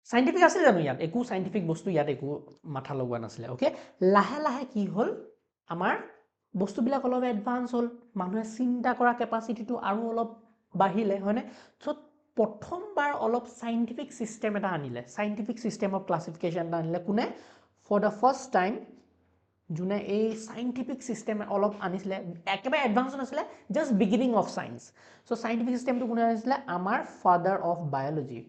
Scientific আছিল জানো ইয়াত একো সাইন্টিফিক বস্তু ইয়াত একো মাথা লগোৱা নাছিলে ওকে লাহে লাহে কি হ'ল আমাৰ বস্তুবিলাক অলপ এডভান্স হ'ল মানুহে চিন্তা কৰা কেপাচিটিটো আৰু অলপ বাঢ়িলে হয়নে সো প্ৰথমবাৰ অলপ সাইন্টিফিক সিস্টেম এটা আনিলে সাইন্টিফিক সিস্টেম অফ ক্লাসিফিকেশন এটা আনিলে কোনে ফৰ দ্য ফাৰ্ষ্ট টাইম যোনে এই সাইন্টিফিক সিস্টেম অলপ আনিছিলে একেবাৰে এডভান্স নাছিলে just beginning of science so scientific সিস্টেমটো কোনে আনিছিলে আমাৰ father of biology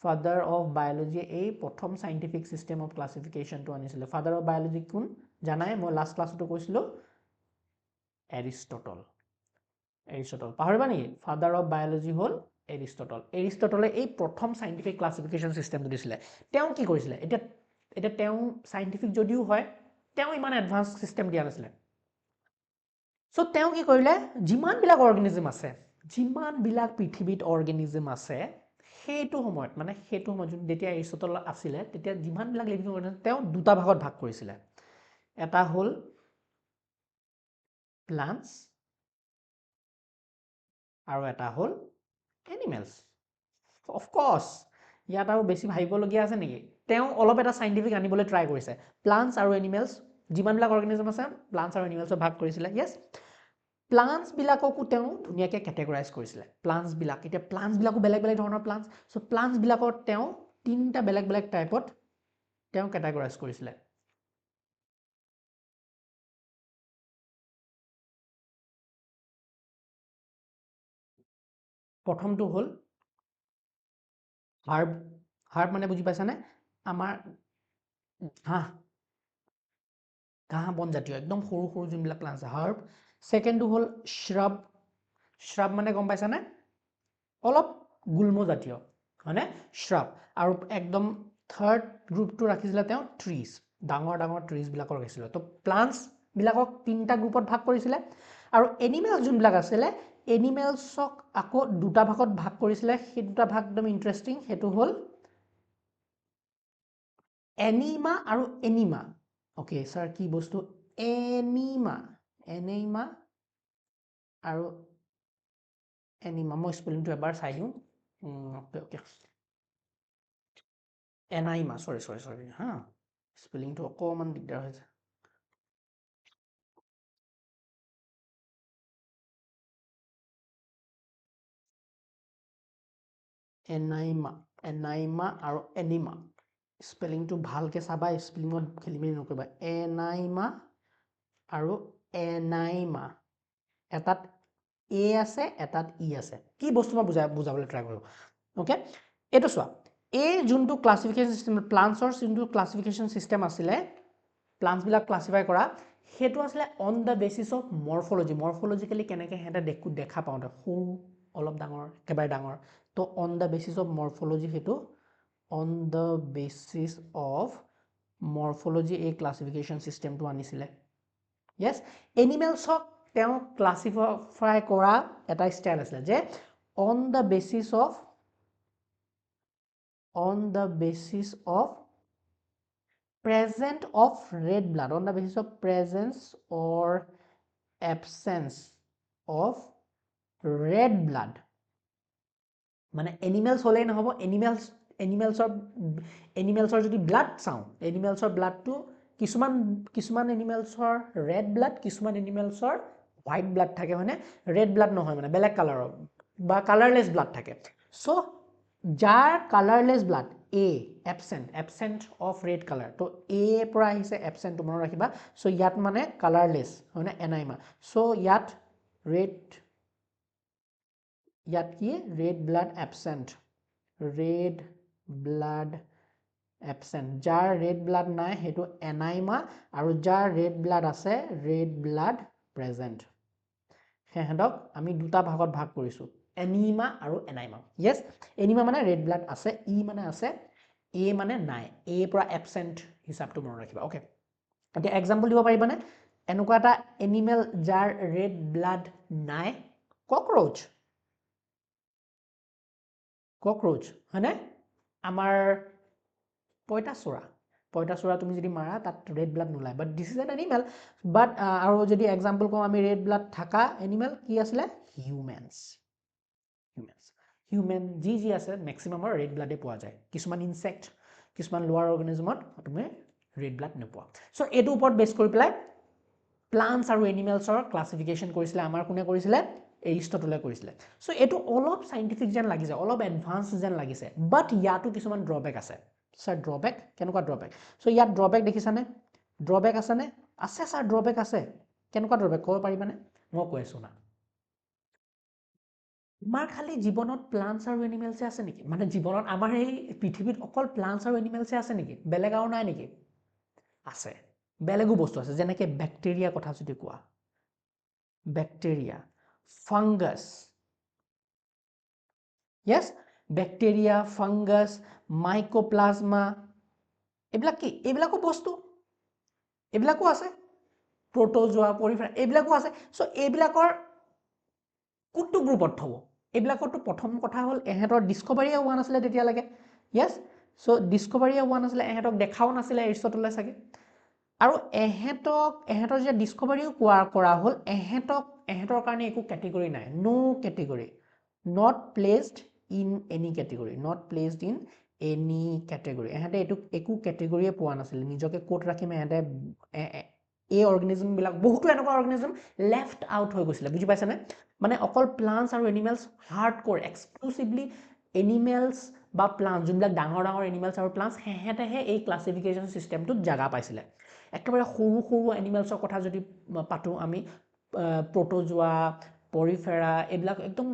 father of biology এই প্ৰথম সাইন্টিফিক সিস্টেম অফ ক্লাসিফিকেশনটো আনিছিলে ফাদাৰ অফ বায়োলজি কোন জানাই মই লাষ্ট ক্লাছটো কৈছিলো এৰিষ্টটল পাহৰিবা নেকি ফাদাৰ অফ বায়োলজি হ'ল এৰিষ্টটলে এই প্ৰথম সাইন্টিফিক ক্লাসিফিকেশন সিস্টেমটো দিছিলে তেওঁ কি কৰিছিলে এতিয়া তেওঁ সাইন্টিফিক যদিও হয় তেওঁ ইমান এডভান্স সিস্টেম দিয়া নাছিলে সো তেওঁ কি কৰিলে যিমানবিলাক অৰ্গানিজম আছে যিমানবিলাক পৃথিৱীত অৰ্গানিজম আছে সেইটো সময়ত যেতিয়া এৰিষ্টটল আছিলে তেতিয়া যিমানবিলাক লিভিং অৰ্গানিজম তেওঁ দুটা ভাগত ভাগ কৰিছিলে এটা হ'ল প্লান্টস আৰু এটা হ'ল এনিমেলস অফ কোৰ্স ইয়াত আৰু বেছি ভাবিবলগীয়া আছে নেকি তেওঁ অলপ এটা সাইন্টিফিক আনিবলৈ ট্ৰাই কৰিছে প্লান্টস আৰু এনিমেলস যিমানবিলাক অৰ্গানিজম আছে প্লান্টস আৰু এনিমেলসক ভাগ কৰিছিলে ইয়েস প্লান্টস বিলাককো তেওঁ ধুনিয়াকে ক্যাটেগৰাইজ কৰিছিলে প্লান্টস বিলাক এতিয়া প্লান্টস বিলাকো বেলেগ বেলেগ ধৰণৰ প্লান্টস সো প্লান্টস বিলাকৰ তেওঁ তিনটা বেলেগ বেলেগ টাইপত তেওঁ ক্যাটেগৰাইজ কৰিছিলে প্ৰথমটো হ'ল হাৰ্ব মানে বুজি পাইছানে আমাৰ ঘাঁহ বন জাতীয় একদম সৰু সৰু যোনবিলাক প্লান্টস হাৰ্ব সেকেন্ডটো হ'ল শ্ৰাব মানে গম পাইছানে অলপ গুল্ম জাতীয় মানে শ্ৰাব আৰু একদম থাৰ্ড গ্ৰুপটো ৰাখিছিলে তেওঁ ট্ৰিজ ডাঙৰ ডাঙৰ ট্ৰিজ বিলাকৰ ৰাখিছিলে তো প্লান্টস বিলাকক তিনটা গ্ৰুপত ভাগ কৰিছিলে আৰু এনিমেলস যোনবিলাক আছিলে এনিমেলসক আকৌ দুটা ভাগত ভাগ কৰিছিলে সেই দুটা ভাগ একদম ইন্টাৰেষ্টিং হেতু হ'ল এনিমা আৰু এনিমা ওকে স্যাৰ কি বস্তু এনিমা আৰু এনিমা মই স্পেলিংটো এবাৰ চাই দিওঁ ওকে এনাইমা সৰি হা স্পেলিংটো অকমান দিগদাৰ হৈছে এনাইমা আৰু এনিমা স্পেলিংটো ভালকে চাবা স্পেলিংত খেলিমেলি নকৰিবা এনাইমা আৰু এনাইমা এটাত এ আছে এটাত ই আছে কি বস্তু মই বুজাবলৈ ট্ৰাই কৰো ওকে এটো চোৱা এই যোনটো ক্লাসিফিকেশন সিস্টেম প্লান্টছৰ যোনটো ক্লাসিফিকেশন সিস্টেম আছিলে প্লান্টছ বিলাক ক্লাসিফাই কৰা হেতু আছিলে অন দা বেসিস অফ মৰফোলজিক্যালি কেনেকে হেটা দেখা পাওঁতে সৰু অলপ ডাঙৰ একেবাৰে ডাঙৰ তো অন দা বেসিস অফ মৰফোলজি হেতু অন দা বেসিস অফ মৰফোলজি এই ক্লাসিফিকেশন সিস্টেমটো আনিছিলে ইয়েস এনিমেলছক তেওঁ ক্লাসিফাই কৰা এটা স্টাইল আছিলে যে on the basis of presence of red blood on the basis of presence or absence of red blood মানে এনিমেলস হলেই নহব এনিমেলসৰ যদি ব্লাড চাওঁ এনিমেলসৰ ব্লাডটো কিছুমান এনিমেলসৰ ৰেড ব্লাড কিছুমান এনিমেলসৰ হোৱাইট ব্লাড থাকে হয়নে ৰেড ব্লাড নহয় মানে বেলেগ কালাৰৰ বা কালাৰলেস ব্লাড থাকে সো যাৰ কালাৰলেস ব্লাড এ এবসেন্ট অফ ৰেড কালাৰ তো এ পৰা আহিছে এবসেন্ট মনত ৰাখিবা সো ইয়াত মানে কালাৰলেস হয়নে এনাইমা সো ইয়াত কি red blood absent যাৰ red blood নাই হেতু এনাইমা আৰু যাৰ red blood আছে red blood present হেহতক আমি দুটা ভাগত ভাগ কৰিছো এনিমা আৰু এনাইমা yes এনিমা মানে red blood আছে ই মানে আছে এ মানে নাই এ পৰা absent হিচাপটো মনত ৰাখিবা ওকে এতিয়া एग्जांपल দিব পাৰিবানে এনেকুৱা এটা এনিমেল যাৰ red blood নাই ককৰোচ হয়নে আমাৰ পইতাচোৰা তুমি যদি মাৰা তাত ৰেড ব্লাড নোলায় বাট দিস ইজ এন এনিমেল বাট আৰু যদি एग्जांपल কওঁ আমি ৰেড ব্লাড থাকা এনিমেল কি আছিলে হিউম্যানস হিউমেন যি আছে মেক্সিমামৰ ৰেড ব্লাডে পোৱা যায় কিছুমান ইনসেক্ট কিছুমান লোৱাৰ অৰ্গানিজমত তুমি ৰেড ব্লাড নোপোৱা সো এটো ওপৰত বেছ কৰি পেলাই প্লান্টস আৰু এনিমেলছৰ ক্লাসিফিকেশন কৰিছিলে আমাৰ কোনে কৰিছিলে এৰিষ্টটলে কৰিছিলে সো এটো অলপ সাইন্টিফিক যেন লাগিছে অলপ এডভান্স যেন লাগিছে বাট ইয়াটো কিছুমান ড্ৰবেক আছে স্যাৰ ড্ৰবেক কেনেকুৱা ড্ৰবেক সো ইয়াত ড্ৰবেক দেখিছানে ড্ৰবেক আছে নে আছে স্যাৰ ড্ৰবেক আছে কেনেকুৱা ড্ৰবেক ক'ব পাৰিবানে মই কৈ আছো না আমাৰ খালি জীৱনত প্লান্টস আৰু এনিমেলছে আছে নেকি মানে জীৱনত আমাৰ এই পৃথিৱীত অকল প্লান্টস আৰু এনিমেলছে আছে নেকি বেলেগ আৰু নাই নেকি আছে বেলেগো বস্তু আছে যেনেকৈ ব্যাকটেৰিয়া কথা যদি কোৱা bacteria fungus yes bacteria fungus mycoplasma এইবিলাক কি এইবিলাকো বস্তু এইবিলাকো আছে প্ৰটোজোৱা পলিফেৰা এইবিলাকো আছে সো এইবিলাকৰ কোনটো গ্ৰুপত থব এইবিলাকৰটো প্ৰথম কথা হ'ল এহেতৰ ডিসকভাৰী হোৱা নাছিলে তেতিয়া লাগে yes সো ডিসকভাৰী হোৱা নাছিলে এহেতক দেখাও নাছিলে এৰিষ্টটলে চাগে আৰু এহেতৰ যে ডিসকভাৰীও কৰা হ'ল এহেতৰ কাৰণে একো ক্যাটেগৰী নাই নো ক্যাটেগৰী not placed in any category not placed in any category এহেতে এটো একো ক্যাটেগৰীয়ে পোৱা নাছিল নিজকে কোট ৰাখি এহেতে এই অৰ্গানিজম বিলাক বহুতো এনেকুৱা অৰ্গানিজম লেফট আউট হৈ গৈছিল বুজি পাইছা নে মানে অকল প্লান্টস আৰু এনিমেলস হাৰ্ডকোৰ এক্সক্লুসিভলি এনিমেলস বা প্লান্টস যোনবিলাক ডাঙৰ ডাঙৰ এনিমেলস আৰু প্লান্টস হেহেতেহে এই ক্লাসিফিকেশন সিস্টেমটোত জাগা পাইছিলে একেবাৰে সৰু সৰু এনিমেলসৰ কথা যদি পাতো আমি প্ৰটোজোৱা পলিফেৰা এইবিলাক একদম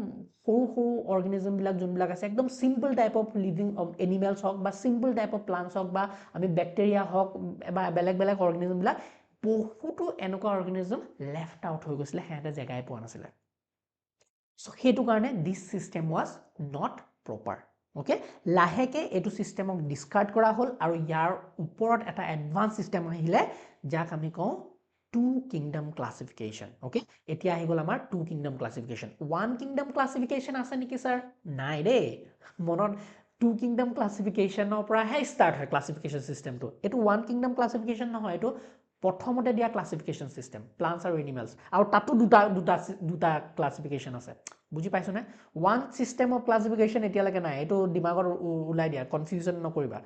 সৰু সৰু অৰ্গানিজম বিলাক যোনবিলাক আছে একদম simple type of living animals হক বা সিম্পল টাইপ অফ প্লান্টস হক বা আমি ব্যাকটেৰিয়া হক বা বেলেগ বেলেগ অৰ্গানিজম বিলাক বহুতো এনেকুৱা অৰ্গানিজম লেফট আউট হৈ গৈছিলে হেতে জাগাই পোৱা নাছিলে সো হেতু কাৰণে this system was not proper okay লাহেকে এটো সিস্টেমক ডিসকাৰ্ড কৰা হল আৰু ইয়াৰ ওপৰত এটা এডভান্স সিস্টেম আহিলে যাক আমি কওঁ টু কিংডম ক্লাসিফিকেশন ওকে এতিয়া আহি গল আমাৰ two kingdom classification one kingdom classification আছে নেকি স্যাৰ নাই ৰে মনত টু কিংডম ক্লাসিফিকেশনৰ পৰা হে স্টাৰ্ট হয় ক্লাসিফিকেশন সিস্টেমটো এটো ওয়ান কিংডম ক্লাসিফিকেশন নহয় এটো প্ৰথমতে দিয়া ক্লাসিফিকেশন সিস্টেম প্লান্টস আৰু এনিমেলস আৰু তাতো দুটা ক্লাসিফিকেশন আছে বুজি পাইছো না ওয়ান সিস্টেম অফ ক্লাসিফিকেশন এতিয়া লাগে নাই এটো দিমাগৰ উলাই দিয়া কনফিউজন নকৰিবা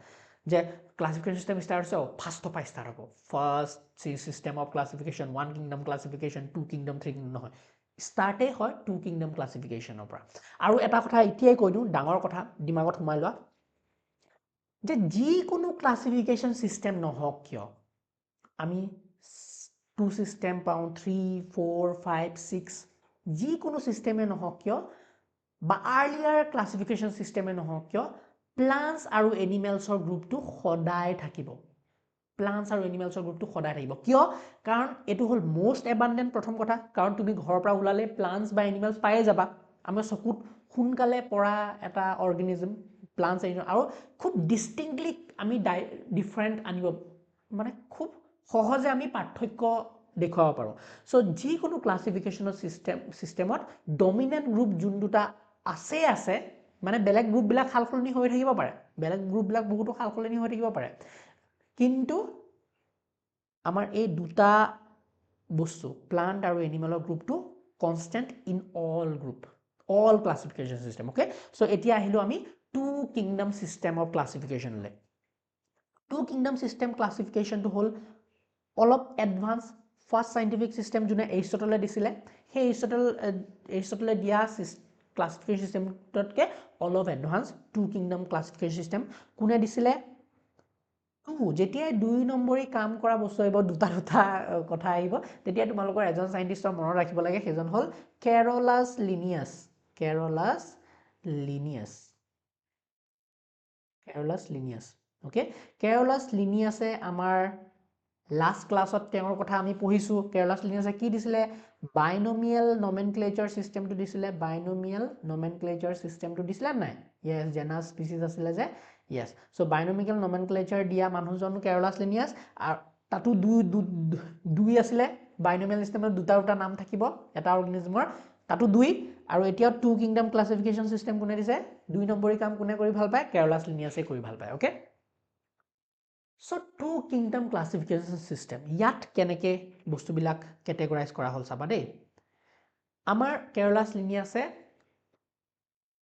যে ক্লাসিফিকেশন সিস্টেম স্টার্ট হৈছে ফার্স্ট অফ স্টার্ট হ'ব first system of classification one kingdom classification two kingdom three kingdom নহয় স্টার্টে হয় টু কিংডম ক্লাসিফিকেশনৰ পৰা আৰু এটা কথা এতিয়াই কৈ দিও ডাঙৰ কথা দিমাগত সোমাই লোৱা যে যি কোনো ক্লাসিফিকেশন সিস্টেম নহওক কিয় আমি টু সিস্টেম পাওঁ 3 4 5 6 যি কোনো সিস্টেমে নহওক কিয় বা আৰ্লিয়াৰ ক্লাসিফিকেশন সিস্টেমে নহওক কিয় প্লান্টস আৰু এনিমেলছৰ গ্ৰুপটো সদায় থাকিব প্লান্টস আৰু এনিমেলছৰ গ্ৰুপটো সদায় থাকিব কিয় কাৰণ এটো হল মোস্ট এবান্ডেন্ট প্ৰথম কথা কাৰণ তুমি ঘৰৰ পৰা ওলালে প্লান্টস বা এনিমেলছ পায়ে যাবা আমাৰ চকুত খুনকালে পৰা এটা অৰ্গানিজম প্লান্টস আৰু খুব ডিস্টিংক্টলি আমি ডিফাৰেন্ট আনিব মানে খুব সহজে আমি পাৰ্থক্য দেখুৱাব পাৰো সো যি কোনো ক্লাসিফিকেশনৰ সিস্টেমত ডমিনেন্ট গ্ৰুপ যোন দুটা আছে মানে বেলেগ গ্ৰুপ বিলাক খালখলনি হৈ থাকিব পাৰে বেলেগ গ্ৰুপ বিলাক বহুতো খালখলনি হৈ থাকিব পাৰে কিন্তু আমাৰ এই দুটা বস্তু প্লান্ট আৰু এনিমেলৰ গ্ৰুপটো constant in all classification system okay so এতিয়া আহিলো আমি টু কিংডম সিস্টেম অফ ক্লাসিফিকেশনলে টু কিংডম সিস্টেম ক্লাসিফিকেশনটো হল অলপ এডভান্স ফার্স্ট সাইন্টিফিক সিস্টেম যোনে এৰিষ্টটলে দিছিলে সেই এৰিষ্টটলে দিয়া ক্লাসিফিকেশন সিস্টেমতকে অলপ advance two kingdom classification system কোনে দিছিলে যেতিয়া দুই নম্বৰী কাম কৰা বস্তু আহিব দুটা কথা আহিব তেতিয়া তোমালোকৰ এজন সাইন্টিষ্টৰ মনত ৰাখিব লাগে সেইজন হল কেৰলাছ লিনিয়াছ ওকে কেৰলাছ লিনিয়াছে আমাৰ লাষ্ট ক্লাছত তেওঁৰ কথা আমি পঢ়িছো কেৰলাছ লিনিয়াছে কি দিছিলে বাইনোমিয়েল নমেনক্লেচাৰ সিস্টেমটো দিছিলে নাই ইয়েস জেনাস স্পিচিছ আছিলে যে ইয়েস সো বাইনোমিয়েল নমেনক্লেচাৰ দিয়া মানুহজন কেৰলাছ লিনিয়াছ আৰু তাতো দুই আছিলে বাইনোমিয়েল সিস্টেমত দুটা নাম থাকিব এটা অৰ্গানিজমৰ তাতো দুই আৰু এতিয়া টু কিংডম ক্লাসিফিকেশন সিস্টেম কোনে দিছে দুই নম্বৰী কাম কোনে কৰি ভাল পায় কেৰলাছ লিনিয়াছে কৰি ভাল পায় okay so two kingdom classification system ইয়াত কেনেকে বস্তুবিলাক কেটেগৰাইজ কৰা হল চাবা দেই আমাৰ কেৰলাছ লিনিয়াছে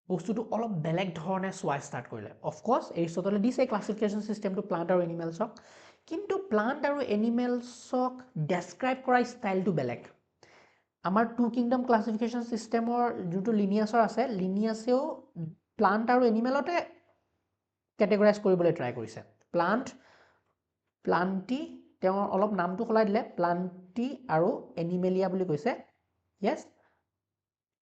বস্তুটো অলপ বেলেগ ধৰণে চোৱা ষ্টাৰ্ট কৰিলে অফক'ৰ্ছ এৰিষ্টটলে দিছে ক্লাছিফিকেশ্যন চিষ্টেমটো প্লাণ্ট আৰু এনিমেলছক কিন্তু প্লাণ্ট আৰু এনিমেলছক ডেছক্ৰাইব কৰা ষ্টাইলটো বেলেগ আমাৰ টু কিংডম ক্লাছিফিকেশ্যন চিষ্টেমৰ যোনটো লিনিয়াছৰ আছে লিনিয়াছেও প্লাণ্ট আৰু এনিমেলতে কেটেগৰাইজ কৰিবলৈ ট্ৰাই কৰিছে প্লাণ্টি তেওঁৰ অলপ নামটো সলাই দিলে প্লাণ্টি আৰু এনিমেলিয়া বুলি কৈছে য়েছ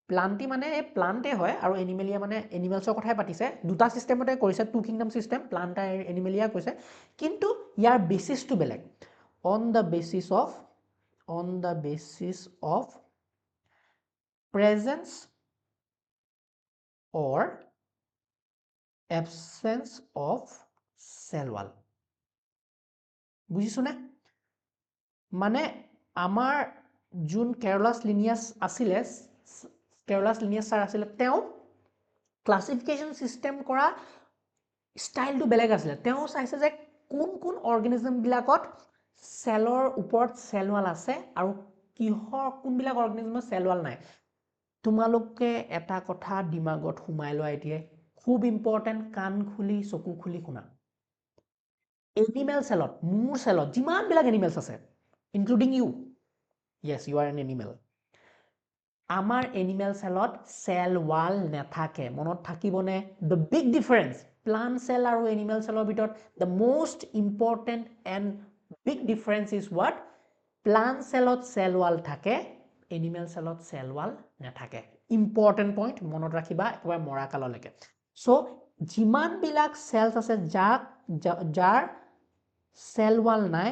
প্লাণ্টি মানে এই প্লাণ্টে হয় আৰু এনিমেলিয়া মানে এনিমেলছৰ কথাই পাতিছে দুটা চিষ্টেমতে কৰিছে টু কিংডম চিষ্টেম প্লাণ্ট আৰু এনিমেলিয়া কৈছে কিন্তু ইয়াৰ বেচিছটো বেলেগ on the basis of presence or absence of cell wall বুজিছো না মানে আমাৰ যোন কেৰলাছ লিনিয়াছ আছিলে কেৰলাছ লিনিয়াছ ছাৰ আছিলে তেওঁ ক্লাছিফিকেশ্যন চিষ্টেম কৰা ষ্টাইলটো বেলেগ আছিলে তেওঁ চাইছে যে কোন কোন অৰ্গেনিজমবিলাকত চেলৰ ওপৰত চেল ৱাল আছে আৰু কিহৰ কোনবিলাক অৰ্গেনিজমৰ চেল ৱাল নাই তোমালোকে এটা কথা দিমাগত সোমাই লোৱা এতিয়া খুব ইম্পৰ্টেণ্ট কাণ খুলি চকু খুলি শুনা এনিমেল চেলত মোৰ চেলত যিমানবিলাক এনিমেলছ আছে including you yes you are an animal আমাৰ এনিমেল চেলত চেল ৱাল নাথাকে মনত থাকিবনে the big difference plant cell আৰু এনিমেল চেলৰ ভিতৰত the most important and big difference is what plant চেলত চেল ৱাল থাকে এনিমেল চেলত চেল ৱাল নাথাকে ইম্পৰ্টেণ্ট পইণ্ট মনত ৰাখিবা একেবাৰে মৰা কাললৈকে চ' যিমানবিলাক চেলছ আছে যাৰ চেল ৱাল নাই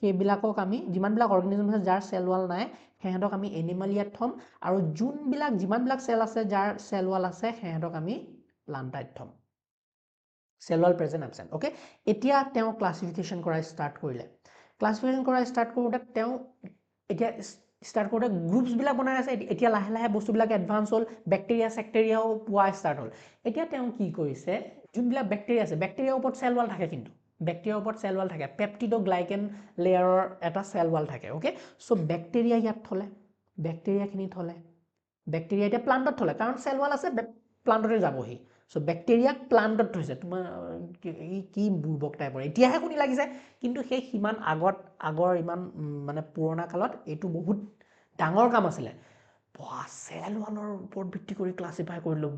সেইবিলাকক আমি যিমানবিলাক অৰ্গেনিজম আছে যাৰ চেল ৱাল নাই সিহঁতক আমি এনিমেলিয়াত থ'ম আৰু যিমানবিলাক চেল আছে যাৰ চেল ৱাল আছে সিহঁতক আমি প্লাণ্টাইত থ'ম cell wall present absent okay এতিয়া তেওঁ ক্লাছিফিকেশ্যন কৰা ষ্টাৰ্ট কৰিলে ক্লাছিফিকেশ্যন কৰা ষ্টাৰ্ট কৰোঁতে তেওঁ এতিয়া ষ্টাৰ্ট কৰোঁতে গ্ৰুপছবিলাক বনাই আছে এতিয়া লাহে লাহে বস্তুবিলাক এডভান্স হ'ল বেক্টেৰিয়া চেক্টেৰিয়াও পোৱা ষ্টাৰ্ট হ'ল এতিয়া তেওঁ কি কৰিছে যোনবিলাক বেক্টেৰিয়া আছে বেক্টেৰিয়াৰ ওপৰত চেল ৱাল থাকে কিন্তু বেক্টেৰিয়াৰ ওপৰত চেল ৱাল থাকে পেপটিডোগ্লাইকেন লেয়াৰৰ এটা চেল ৱাল থাকে অ'কে চ' বেক্টেৰিয়া ইয়াত থ'লে বেক্টেৰিয়াখিনি থ'লে বেক্টেৰিয়া এতিয়া প্লাণ্টত থ'লে কাৰণ চেল ৱাল আছে প্লাণ্টতে যাবহি চ' বেক্টেৰিয়াক প্লাণ্টত থৈছে তোমাৰ কি বুৰ্বক টাইপৰ এতিয়াহে শুনি লাগিছে কিন্তু সেই সিমান আগৰ ইমান মানে পুৰণা কালত এইটো বহুত ডাঙৰ কাম আছিলে চেল ৱালৰ ওপৰত ভিত্তি কৰি ক্লাছিফাই কৰিলোঁ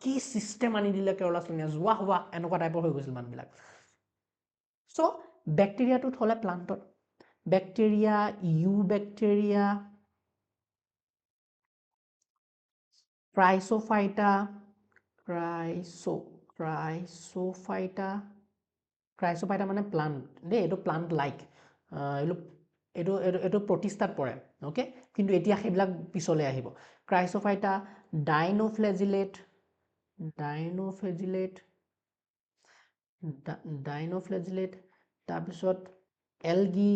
কি চিষ্টেম আনি দিলে কেৰলাছ লিনিয়াছ হোৱা এনেকুৱা টাইপৰ হৈ গৈছিল মানুহবিলাক চ' বেক্টেৰিয়াটো থ'লে প্লাণ্টত বেক্টেৰিয়া ইউ বেক্টেৰিয়া ক্ৰাইচোফাইটা মানে প্লাণ্ট দেই এইটো প্লাণ্ট লাইক এইটো প্ৰতিষ্ঠাত পৰে অ'কে কিন্তু এতিয়া সেইবিলাক পিছলৈ আহিব ক্ৰাইচোফাইটা ডাইনোফ্লেজিলেট তাৰপিছত এলগি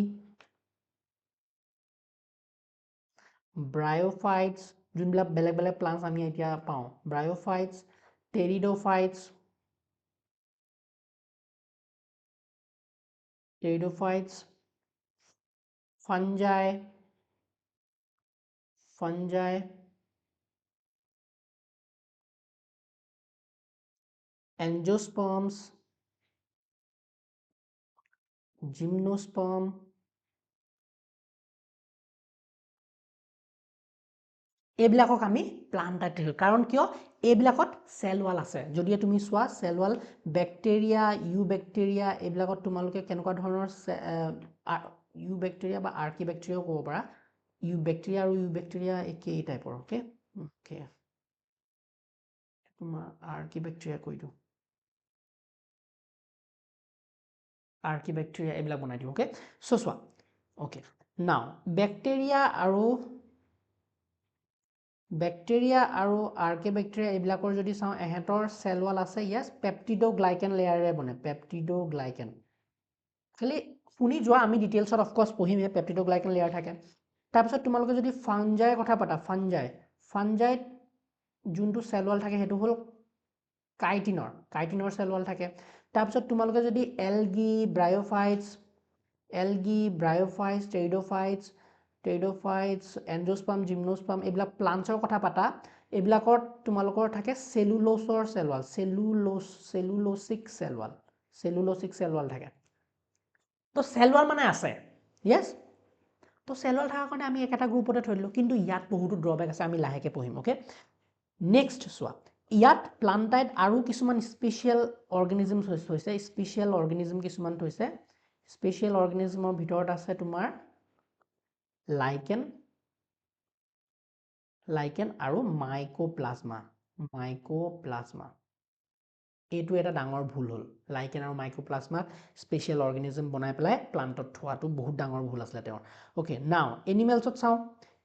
ব্ৰায়োফাইটছ যোনবিলাক বেলেগ বেলেগ প্লাণ্টছ আমি এতিয়া পাওঁ ব্ৰায়োফাইটছ টেৰিডোফাইটছ ফাঞ্জাই এনজিওস্পাৰ্মছ জিমনোস্পাৰ্ম এইবিলাকক আমি প্লাণ্টাইট থৈছোঁ কাৰণ কিয় এইবিলাকত চেল ৱাল আছে যদি তুমি চোৱা cell wall bacteria eubacteria এইবিলাকত তোমালোকে কেনেকুৱা ধৰণৰ ইউ বেক্টেৰিয়া বা আৰ্কি বেক্টেৰিয়াও ক'ব পাৰা ইউ বেক্টেৰিয়া আৰু ইউ বেক্টেৰিয়া একেই টাইপৰ অ'কে তোমাৰ আৰ্কি বেক্টেৰিয়া কৈ দিওঁ আৰ্কি বেক্টেৰিয়া এইবিলাক বনাই দিওঁ অ'কে চ' চোৱা অ'কে নাও বেক্টেৰিয়া আৰু আৰ্কি বেক্টেৰিয়া এইবিলাকৰ যদি চাওঁ এহেঁতৰ চেল ৱাল আছে য়েছ পেপটিডোগ্লাইকেন লেয়াৰেৰে বনে পেপটিডোগ্লাইকেন খালি শুনি যোৱা আমি ডিটেইলছত অফক'ৰ্ছ পঢ়িমেই পেপটিডোগ্লাইকেন লেয়াৰ থাকে তাৰপিছত তোমালোকে যদি ফাঞ্জাইৰ কথা পাতা ফাঞ্জাইত যোনটো চেল ৱাল থাকে সেইটো হ'ল কাইটিনৰ চেল ৱাল থাকে তাৰপিছত তোমালোকে যদি এলগি ব্ৰায়োফাইটছ টেৰিডোফাইটছ এনজিওস্পাৰ্ম জিমনোস্পাৰ্ম এইবিলাক প্লাণ্টছৰ কথা পাতা এইবিলাকত তোমালোকৰ থাকে চেলুলোছৰ চেলৱাল চেলুলোছিক চেলৱাল থাকে তো চেলৱাল মানে আছে ইয়েছ তো চেলৱাল থকাৰ কাৰণে আমি একেটা গ্ৰুপতে থৈ দিলোঁ কিন্তু ইয়াত বহুতো ড্ৰবেক আছে আমি লাহেকৈ পঢ়িম অ'কে নেক্সট চোৱা ইয়াত প্লান্টাইড আৰু কিছুমান স্পেচিয়েল অৰ্গেনিজম হৈছে স্পেচিয়েল অৰ্গেনিজম কিছুমান থৈছে স্পেচিয়েল অৰ্গেনিজমৰ ভিতৰত আছে তোমাৰ লাইকেন আৰু মাইকোপ্লাজমা এইটো এটা ডাঙৰ ভুল হ'ল লাইকেন আৰু মাইকোপ্লাজমাক স্পেচিয়েল অৰ্গেনিজম বনাই পেলাই প্লান্টত থোৱাটো বহুত ডাঙৰ ভুল আছিলে তেওঁৰ অ'কে নাও এনিমেলছত চাওঁ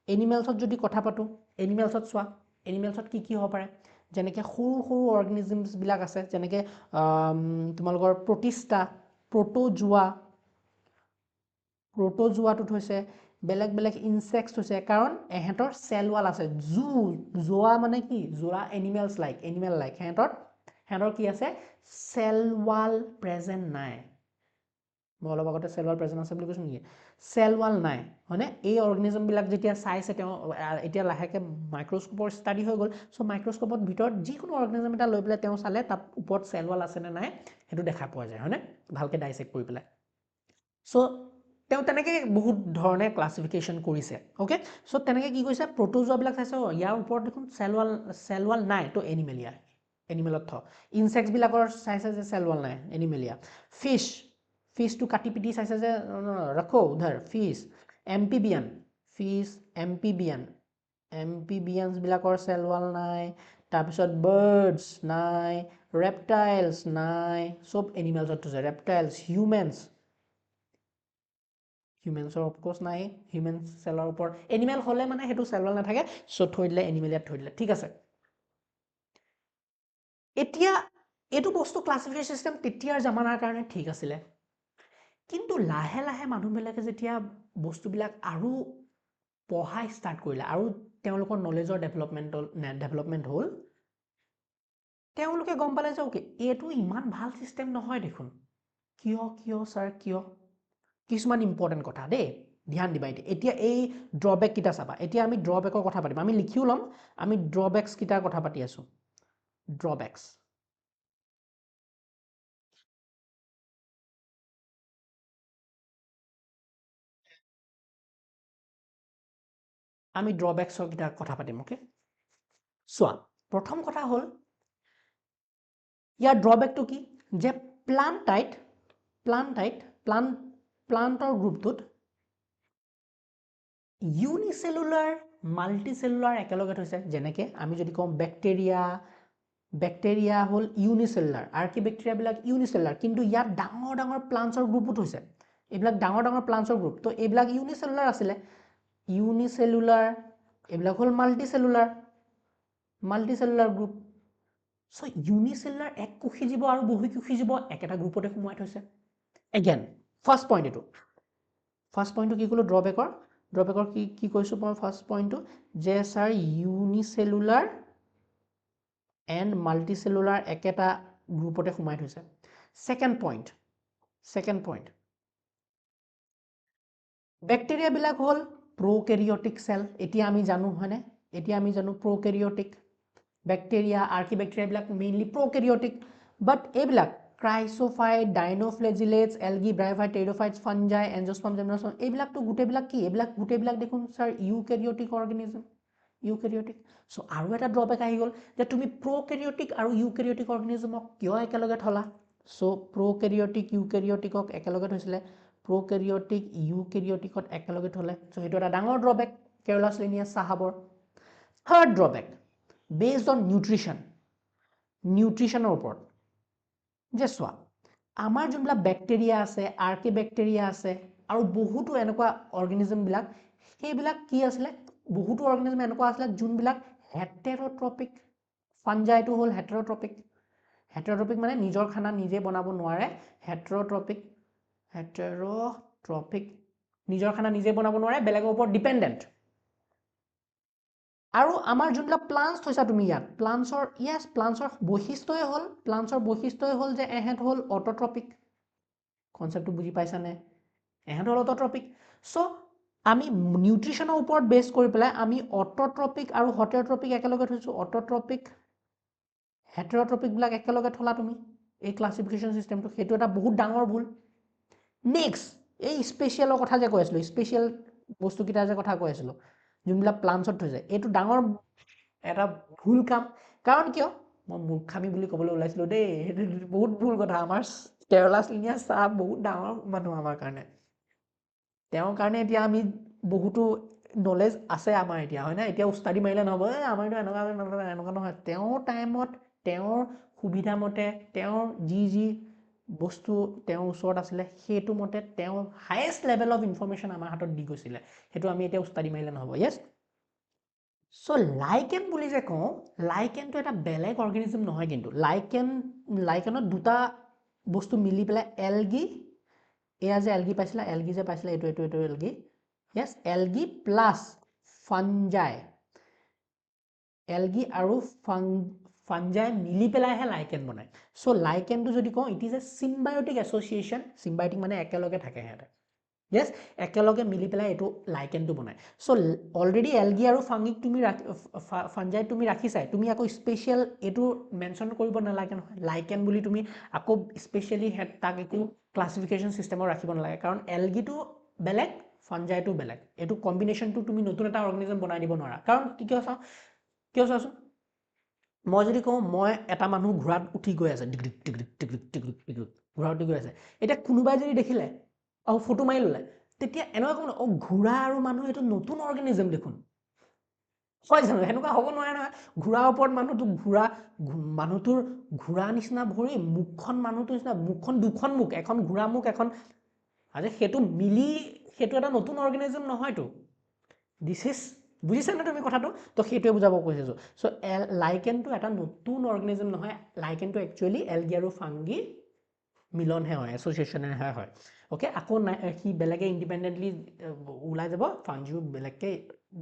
এনিমেলছত যদি কথা পাতোঁ এনিমেলছত চোৱা এনিমেলছত কি হ'ব পাৰে যেনেকৈ সৰু সৰু অৰ্গেনিজমছবিলাক আছে যেনেকৈ তোমালোকৰ প্ৰটোজোৱাটোত হৈছে বেলেগ বেলেগ ইনচেক্টছ হৈছে কাৰণ এহেঁতৰ চেল ৱাল আছে জোৱা মানে কি জোৱা এনিমেল লাইক সিহঁতৰ কি আছে চেল ৱাল প্ৰেজেণ্ট নাই মই অলপ আগতে চেল ৱাল প্ৰেজেণ্ট আছে বুলি কৈছোঁ নেকি চেল ৱাল নাই হয়নে এই অৰ্গেনিজমবিলাক যেতিয়া চাইছে তেওঁ এতিয়া লাহেকৈ মাইক্ৰস্কোপৰ ষ্টাডি হৈ গ'ল চ' মাইক্ৰস্কোপৰ ভিতৰত যিকোনো অৰ্গেনিজম এটা লৈ পেলাই তেওঁ চালে তাৰ ওপৰত চেল ৱাল আছে নে নাই সেইটো দেখা পোৱা যায় হয়নে ভালকৈ ডাইছেক্ট কৰি পেলাই চ' তেওঁ তেনেকৈ বহুত ধৰণে ক্লাছিফিকেশ্যন কৰিছে অ'কে চ' তেনেকৈ কি কৈছে প্ৰটোজোৱাবিলাক চাইছে ইয়াৰ ওপৰত দেখোন চেল ৱাল নাই তো এনিমেলত ইনচেক্টছবিলাকৰ চাইছে যে চেল ৱাল নাই এনিমেলিয়া ফিছটো কাটি পিটি চাইছে যে ৰাখো উধাৰ ফিছ এম্পিবিয়ানছবিলাকৰ চেল ৱাল নাই তাৰপিছত বাৰ্ডছ নাই ৰেপটাইলছ নাই চব এনিমেলছত থৈছে ৰেপটাইলছ হিউমেন্সৰ অফক'ৰ্ছ নাই হিউমেন চেলৰ ওপৰত এনিমেল হ'লে মানে সেইটো চেল ৱাল নাথাকে চ' থৈ দিলে এনিমেলিয়াত থৈ দিলে ঠিক আছে এতিয়া এইটো বস্তু ক্লাছিফিকেশ্যন চিষ্টেম তেতিয়াৰ জামানাৰ কাৰণে ঠিক আছিলে কিন্তু লাহে লাহে মানুহবিলাকে যেতিয়া বস্তুবিলাক আৰু পঢ়া ষ্টাৰ্ট কৰিলে আৰু তেওঁলোকৰ নলেজৰ ডেভেলপমেণ্ট হ'ল তেওঁলোকে গম পালে যে অ'কে এইটো ইমান ভাল চিষ্টেম নহয় দেখোন কিয় ছাৰ কিয় কিছুমান ইম্পৰ্টেণ্ট কথা দেই ধ্যান দিবা এতিয়া এই ড্ৰবেককেইটা চাবা এতিয়া আমি ড্ৰবেকৰ কথা পাতিম আমি লিখিও ল'ম আমি ড্ৰবেকছকেইটাৰ কথা পাতি আছোঁ ড্ৰবেকছ আমি ড্ৰবেকছৰ কেইটা কথা পাতিম অ'কে চোৱা প্ৰথম কথা হ'ল ইয়াৰ ড্ৰবেকটো কি যে প্লান্টৰ গ্ৰুপটোত ইউনিচেলুলাৰ মাল্টিচেলুলাৰ একেলগে থৈছে যেনেকৈ আমি যদি কওঁ বেক্টেৰিয়া হ'ল ইউনিচেলুলাৰ আৰ্কিবেক্টেৰিয়াবিলাক ইউনিচেলুলাৰ কিন্তু ইয়াত ডাঙৰ ডাঙৰ প্লান্টছৰ গ্ৰুপো থৈছে এইবিলাক ডাঙৰ ডাঙৰ প্লান্টছৰ গ্ৰুপ তো এইবিলাক ইউনিচেলুলাৰ আছিলে ইউনিচেলুলাৰ এইবিলাক হ'ল মাল্টিচেলুলাৰ গ্ৰুপ চ' ইউনিচেলুলাৰ এক কোষী জীৱ আৰু বহুকোষী জীৱ একেটা গ্ৰুপতে সোমাই থৈছে এগেইন ফাৰ্ষ্ট পইণ্টটো কি ক'লোঁ ড্ৰবেকৰ কি কৈছোঁ মই ফাৰ্ষ্ট পইণ্টটো যে ছাৰ ইউনিচেলুলাৰ এণ্ড মাল্টিচেলুলাৰ একেটা গ্ৰুপতে সোমাই থৈছে ছেকেণ্ড পইণ্ট বেক্টেৰিয়াবিলাক হ'ল প্ৰ'কেৰিয়টিক চেল এতিয়া আমি জানো হয়নে প্ৰ'কেৰিয়টিক বেক্টেৰিয়া আৰ্কিবেক্টেৰিয়াবিলাক মেইনলি প্ৰ'কেৰিয়টিক বাট এইবিলাক ক্ৰাইচোফাইট ডাইনোফ্লেজিলেটছ এলগি ব্ৰাইফাইট টেৰিডোফাইটছ ফাঞ্জাই এনজোস্পাৰ্ম জেমিনোস্পাৰ্ম এইবিলাকতো গোটেইবিলাক কি এইবিলাক গোটেইবিলাক দেখোন ছাৰ ইউকেৰিয়টিক অৰ্গেনিজম চ' আৰু এটা ড্ৰবেক আহি গ'ল যে তুমি প্ৰ'কেৰিয়টিক আৰু ইউকেৰিয়টিক অৰ্গেনিজমক কিয় একেলগে থলা চ' প্ৰ'কেৰিয়টিক ইউকেৰিয়টিকক একেলগে থৈছিলে প্ৰ'কেৰিয়টিক ইউকেৰিয়টিকত একেলগে থ'লে চ' সেইটো এটা ডাঙৰ ড্ৰবেক কেৰলাছ লিনিয়াছ চাহাবৰ থাৰ্ড ড্ৰবেক বেছড অন নিউট্ৰিশ্যনৰ ওপৰত যে চোৱা আমাৰ যোনবিলাক বেক্টেৰিয়া আছে আৰ্কিবেক্টেৰিয়া আছে আৰু বহুতো এনেকুৱা অৰ্গেনিজমবিলাক সেইবিলাক কি আছিলে বহুতো অৰ্গেনিজম এনেকুৱা আছিলে যোনবিলাক হেটেৰ'ট্ৰপিক ফাঞ্জাইটো হ'ল হেটেৰ'ট্ৰপিক মানে নিজৰ খানা নিজে বনাব নোৱাৰে হেটেৰ'ট্ৰপিক নিজৰ খানা নিজে বনাব নোৱাৰে বেলেগৰ ওপৰত ডিপেণ্ডেণ্ট আৰু আমাৰ যোনবিলাক প্লান্টছ থৈছা তুমি ইয়াত প্লান্টছৰ বৈশিষ্ট্যই হ'ল যে এহেঁত হ'ল অট'ট্ৰপিক কনচেপ্টটো বুজি পাইছানে এহেঁত হ'ল অট'ট্ৰপিক চ' আমি নিউট্ৰিশ্যনৰ ওপৰত বেছ কৰি পেলাই আমি অট'ট্ৰপিক আৰু হেটেৰ'ট্ৰপিক একেলগে থৈছোঁ অট'ট্ৰপিক হেটেৰ'ট্ৰপিকবিলাক একেলগে থলা তুমি এই ক্লাছিফিকেশ্যন চিষ্টেমটো সেইটো এটা বহুত ডাঙৰ ভুল নেক্সট এই স্পেচিয়েলৰ কথা যে কৈ আছিলোঁ স্পেচিয়েল বস্তুকেইটাৰ যে কথা কৈ আছিলোঁ যোনবিলাক প্লান্টছত থৈছে এইটো ডাঙৰ এটা ভুল কাম কাৰণ কিয় মই মূৰ্খামি বুলি ক'বলৈ ওলাইছিলোঁ দেই সেইটো বহুত ভুল কথা আমাৰ কেৰলাছ লিনিয়াছ ছাৰ বহুত ডাঙৰ মানুহ আমাৰ কাৰণে তেওঁৰ কাৰণে এতিয়া আমি বহুতো নলেজ আছে আমাৰ এতিয়া হয় না এতিয়া উস্তাদি মাৰিলে নহ'ব আমাৰতো এনেকুৱা নহয় তেওঁৰ টাইমত তেওঁৰ সুবিধা মতে তেওঁৰ যি বস্তু তেওঁৰ ওচৰত আছিলে সেইটো মতে তেওঁ হায়েষ্ট লেভেল অফ ইনফৰমেশ্যন আমাৰ হাতত দি গৈছিলে সেইটো আমি এতিয়া উস্তাদি মাৰিলে নহ'ব য়েছ চ' লাইকেন বুলি যে কওঁ লাইকেনটো এটা বেলেগ অৰ্গেনিজম নহয় কিন্তু লাইকেনত দুটা বস্তু মিলি পেলাই এলগি এয়া যে এলগি পাইছিলা এলগি যে পাইছিলা এইটো এলগি য়েছ এলগি প্লাছ ফাঞ্জাই এলগি আৰু ফাঞ্জাই মিলি পেলাইহে লাইকেন বনায় চ' লাইকেনটো যদি কওঁ ইট ইজ এ চিম্বায়টিক এছ'চিয়েশ্যন চিম্বায়টিক মানে একেলগে থাকে সিহঁতে য়েছ একেলগে মিলি পেলাই এইটো লাইকেনটো বনায় চ' অলৰেডি এলগি আৰু ফাংগিক তুমি ফাঞ্জাইত তুমি ৰাখিছাই তুমি আকৌ স্পেচিয়েল এইটো মেনশ্যন কৰিব নালাগে নহয় লাইকেন বুলি তুমি আকৌ স্পেচিয়েলি তাক একো ক্লাছিফিকেশ্যন চিষ্টেমত ৰাখিব নালাগে কাৰণ এলগিটো বেলেগ ফাঞ্জাইটো বেলেগ এইটো কম্বিনেশ্যনটো তুমি নতুন এটা অৰ্গেনিজম বনাই দিব নোৱাৰা কাৰণ কিয় চাওঁচোন মই যদি কওঁ মই এটা মানুহ ঘোঁৰাত উঠি গৈ আছে ঘোঁৰা উঠি গৈ আছে এতিয়া কোনোবাই যদি দেখিলে আৰু ফটো মাৰি ল'লে তেতিয়া এনেকুৱা ক'ব অ ঘোঁৰা আৰু মানুহ এইটো নতুন অৰ্গেনিজম দেখোন হয় জানো সেনেকুৱা হ'ব নোৱাৰে নহয় ঘোঁৰাৰ ওপৰত মানুহটোৰ ঘোঁৰা নিচিনা ভৰি মুখখন মানুহটোৰ নিচিনা মুখখন দুখন মুখ এখন ঘোঁৰা মুখ এখন আজি সেইটো মিলি সেইটো এটা নতুন অৰ্গেনিজম নহয়তো দিছ ইজ বুজিছা নে তুমি কথাটো তো সেইটোৱে বুজাব কৈছোঁ চ' লাইকেনটো এটা নতুন অৰ্গেনিজম নহয় লাইকেনটো একচুৱেলি এলগি আৰু ফাংগি মিলনহে হয় এছ'চিয়েশ্যনহে হয় অ'কে আকৌ সি বেলেগে ইণ্ডিপেণ্ডেণ্টলি ওলাই যাব ফাংজিও বেলেগকৈ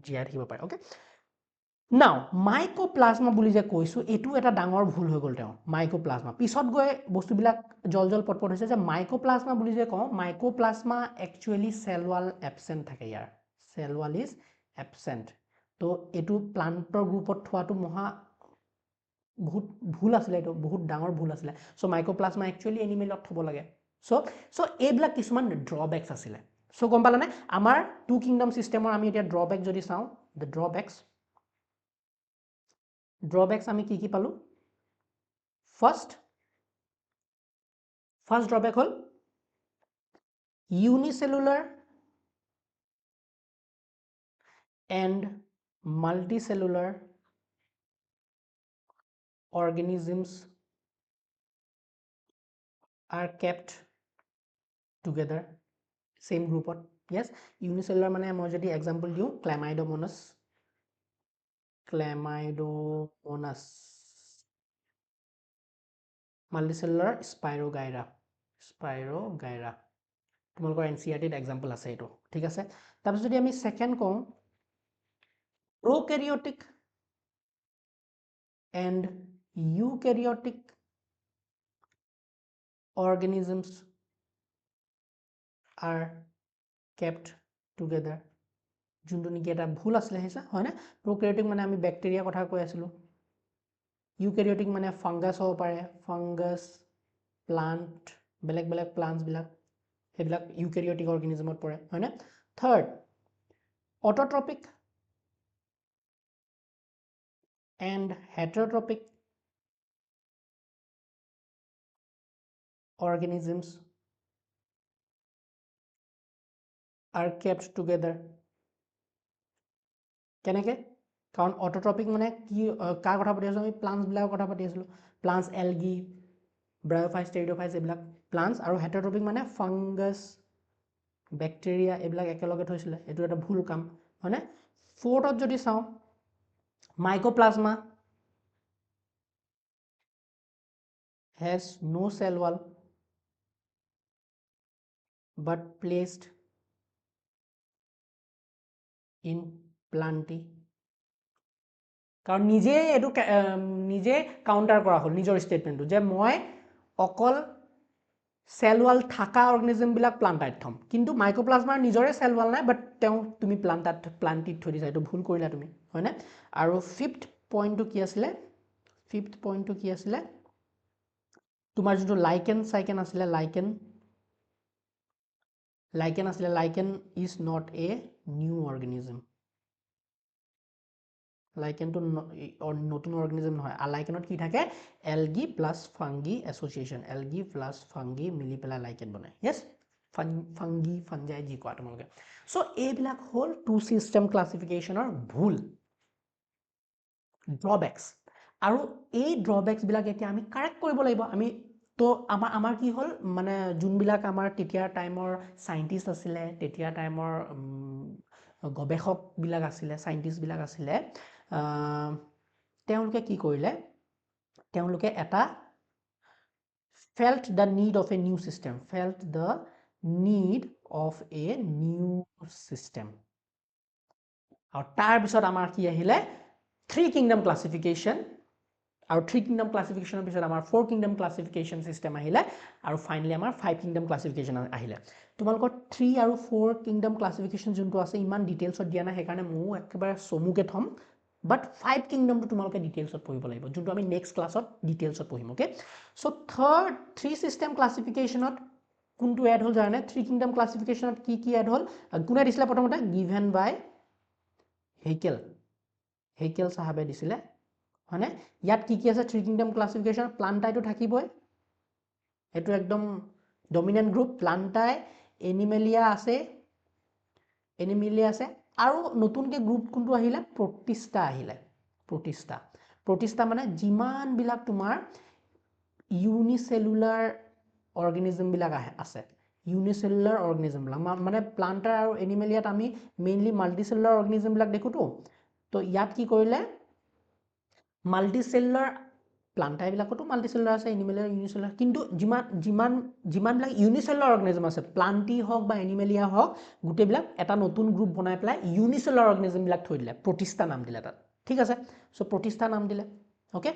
জীয়াই থাকিব পাৰে অ'কে নাও মাইক'প্লাজমা বুলি যে কৈছোঁ এইটো এটা ডাঙৰ ভুল হৈ গ'ল তেওঁৰ মাইক'প্লাজমা পিছত গৈ বস্তুবিলাক জল পটপট হৈছে যে মাইক'প্লাজমা বুলি যে কওঁ mycoplasma actually cell wall absent থাকে ইয়াৰ চেল ৱাল ইজ এবচেণ্ট তো এইটো প্লান্টৰ গ্ৰুপত থোৱাটো বহুত ভুল আছিলে এইটো বহুত ডাঙৰ ভুল আছিলে চ' মাইক'প্লাজমা একচুৱেলি এনিমেলত থ'ব লাগে চ' এইবিলাক কিছুমান ড্ৰবেক্স আছিলে চ' গম পালানে আমাৰ টু কিংডম ছিষ্টেমৰ আমি এতিয়া ড্ৰবেক যদি চাওঁ দ্য ড্ৰবেক্স আমি কি পালোঁ ফাৰ্ষ্ট ড্ৰবেক হ'ল unicellular and multicellular organisms are kept together same groupত yes unicellular মানে মই যদি এক্সাম্পল দিওঁ ক্লেমাইডোমোনাছ মাল্টিচেলুলাৰ স্পাইৰোগাইৰা তোমালোকৰ NCERTত এক্সাম্পল আছে এইটো ঠিক আছে তাৰপিছত যদি আমি ছেকেণ্ড কওঁ prokaryotic and eukaryotic organisms are kept together যোনটো নেকি এটা ভুল আছিলে হয় না prokaryotic মানে আমি ব্যাকটেৰিয়া কথা কৈ আছিলোঁ ইউকেৰিয়টিক মানে ফাংগাছ হ'ব পাৰে ফাংগাছ প্লান্ট বেলেগ প্লান্টছবিলাক সেইবিলাক ইউকেৰিয়টিক অৰ্গেনিজমত পৰে হয়নে third autotrophic and heterotrophic organisms are kept together কেনেকৈ কাৰণ অট'ট্ৰপিক মানে কি কাৰ কথা পাতি আছোঁ আমি প্লান্টছবিলাকৰ কথা পাতি আছিলোঁ প্লান্টছ এলগি ব্ৰায়োফাইছ টেৰিডোফাইছ এইবিলাক প্লান্টছ আৰু হেটেৰ'ট্ৰপিক মানে ফাংগাছ বেক্টেৰিয়া এইবিলাক একেলগে থৈছিলে এইটো এটা ভুল কাম হয়নে ফ'ৰ্থত যদি চাওঁ mycoplasma has no cell wall but placed in plantae কাৰণ নিজে কাউণ্টাৰ কৰা হ'ল নিজৰ ষ্টেটমেণ্টটো যে মই অকল সেল ওয়াল থাকা অৰ্গেনিজম বিলাক প্লান্টাইট থম কিন্তু মাইক্ৰোপ্লাজমাৰ নিজৰে সেল ওয়াল নাই বাট তেও তুমি প্লান্টিত থৈ দিছা এটো ভুল কৰিলা তুমি হয় না আৰু ফিফথ পইণ্টটো কি আছিল তোমাৰ যেটো লাইকেন সাইকেন আছিল lichen is not a new organism লাইকেনটো নতুন অৰ্গেনিজম নহয় লাইকেনত কি থাকে algae plus fungi association algae plus fungi মিলি পেলা লাইকেন বনায় यस ফাংগি ফাঞ্জাই জি কোৱা তোমালোকে সো এইবিলাক হল টু সিস্টেম ক্লাসিফিকেশনৰ ভুল ড্ৰবেক্স আৰু এই ড্ৰবেক্স বিলাক এতিয়া আমি কাৰেক্ট কৰিব লাগিব আমি তো আমাৰ কি হল মানে যোনবিলাক আমাৰ তেতিয়া টাইমৰ সাইন্টিস্ট আছিলে তেতিয়া টাইমৰ গবেষক বিলাক আছিলে সাইন্টিস্ট বিলাক আছিলে তেওঁলোকে কি কৰিলে তেওঁলোকে এটা felt the need of a new system আৰু তাৰ পিছত আমাৰ কি আহিলে থ্ৰী কিংডম ক্লাসিফিকেশন আৰু থ্ৰী কিংডম ক্লাসিফিকেশনৰ পিছত আমাৰ ফ'ৰ কিংডম ক্লাসিফিকেশন সিস্টেম আহিলে আৰু ফাইনালি আমাৰ ফাইভ কিংডম ক্লাসিফিকেশন আহিলে তোমালোকৰ 3 আৰু 4 কিংডম ক্লাসিফিকেশন যোনটো আছে ইমান ডিটেইলছত দিয়া না হেকাৰণে মও একেবাৰে চমুকে থম বাট 5 কিংডমটো তোমালোকে ডিটেইলছত পঢ়িব লাগিব যোনটো আমি নেক্সট ক্লাছত ডিটেইলছত পঢ়িম ওকে সো থাৰ্ড 3 সিস্টেম ক্লাসিফিকেশনত কোনটো এড হল জানে 3 কিংডম ক্লাসিফিকেশনত কি এড হল কোনে দিছিলে প্ৰথমতে গিভেন বাই হেইকেল সাহাবে দিছিলে হয়নে ইয়াত কি আছে 3 কিংডম ক্লাসিফিকেশন প্লান্টাইটো থাকিবই এটো একদম ডমিনেন্ট গ্ৰুপ প্লান্টাই এনিমেলিয়া আছে আৰু নতুনকে গ্ৰুপ কোনটো আহিলে প্ৰটিস্টা আহিলে প্ৰটিস্টা মানে যিমান বিলাক তোমাৰ ইউনিসেলুলাৰ অৰ্গেনিজম বিলাক আছে ইউনিসেলুলাৰ অৰ্গেনিজম বিলাক মানে প্লান্টাৰ আৰু এনিমেলিয়াত আমি মেইনলি মাল্টিসেলুলাৰ অৰ্গেনিজম বিলাক দেখুটো তো ইয়াত কি কৰিলে মাল্টিসেলুলাৰ প্লান্টাই বিলাকতো মাল্টিসেলুলাৰ আছে এনিমেলিয়াৰ ইউনিসেলুলাৰ কিন্তু যিমান বিলাক ইউনিসেলুলাৰ অৰ্গেনিজম আছে প্লান্টি হওক বা এনিমেলিয়া হওক গুটে বিলাক এটা নতুন গ্ৰুপ বনাই পেলাই ইউনিসেলুলাৰ অৰ্গেনিজম বিলাক থৈ দিলে প্ৰটিস্টা নাম দিলে তাত ঠিক আছে সো প্ৰটিস্টা নাম দিলে ওকে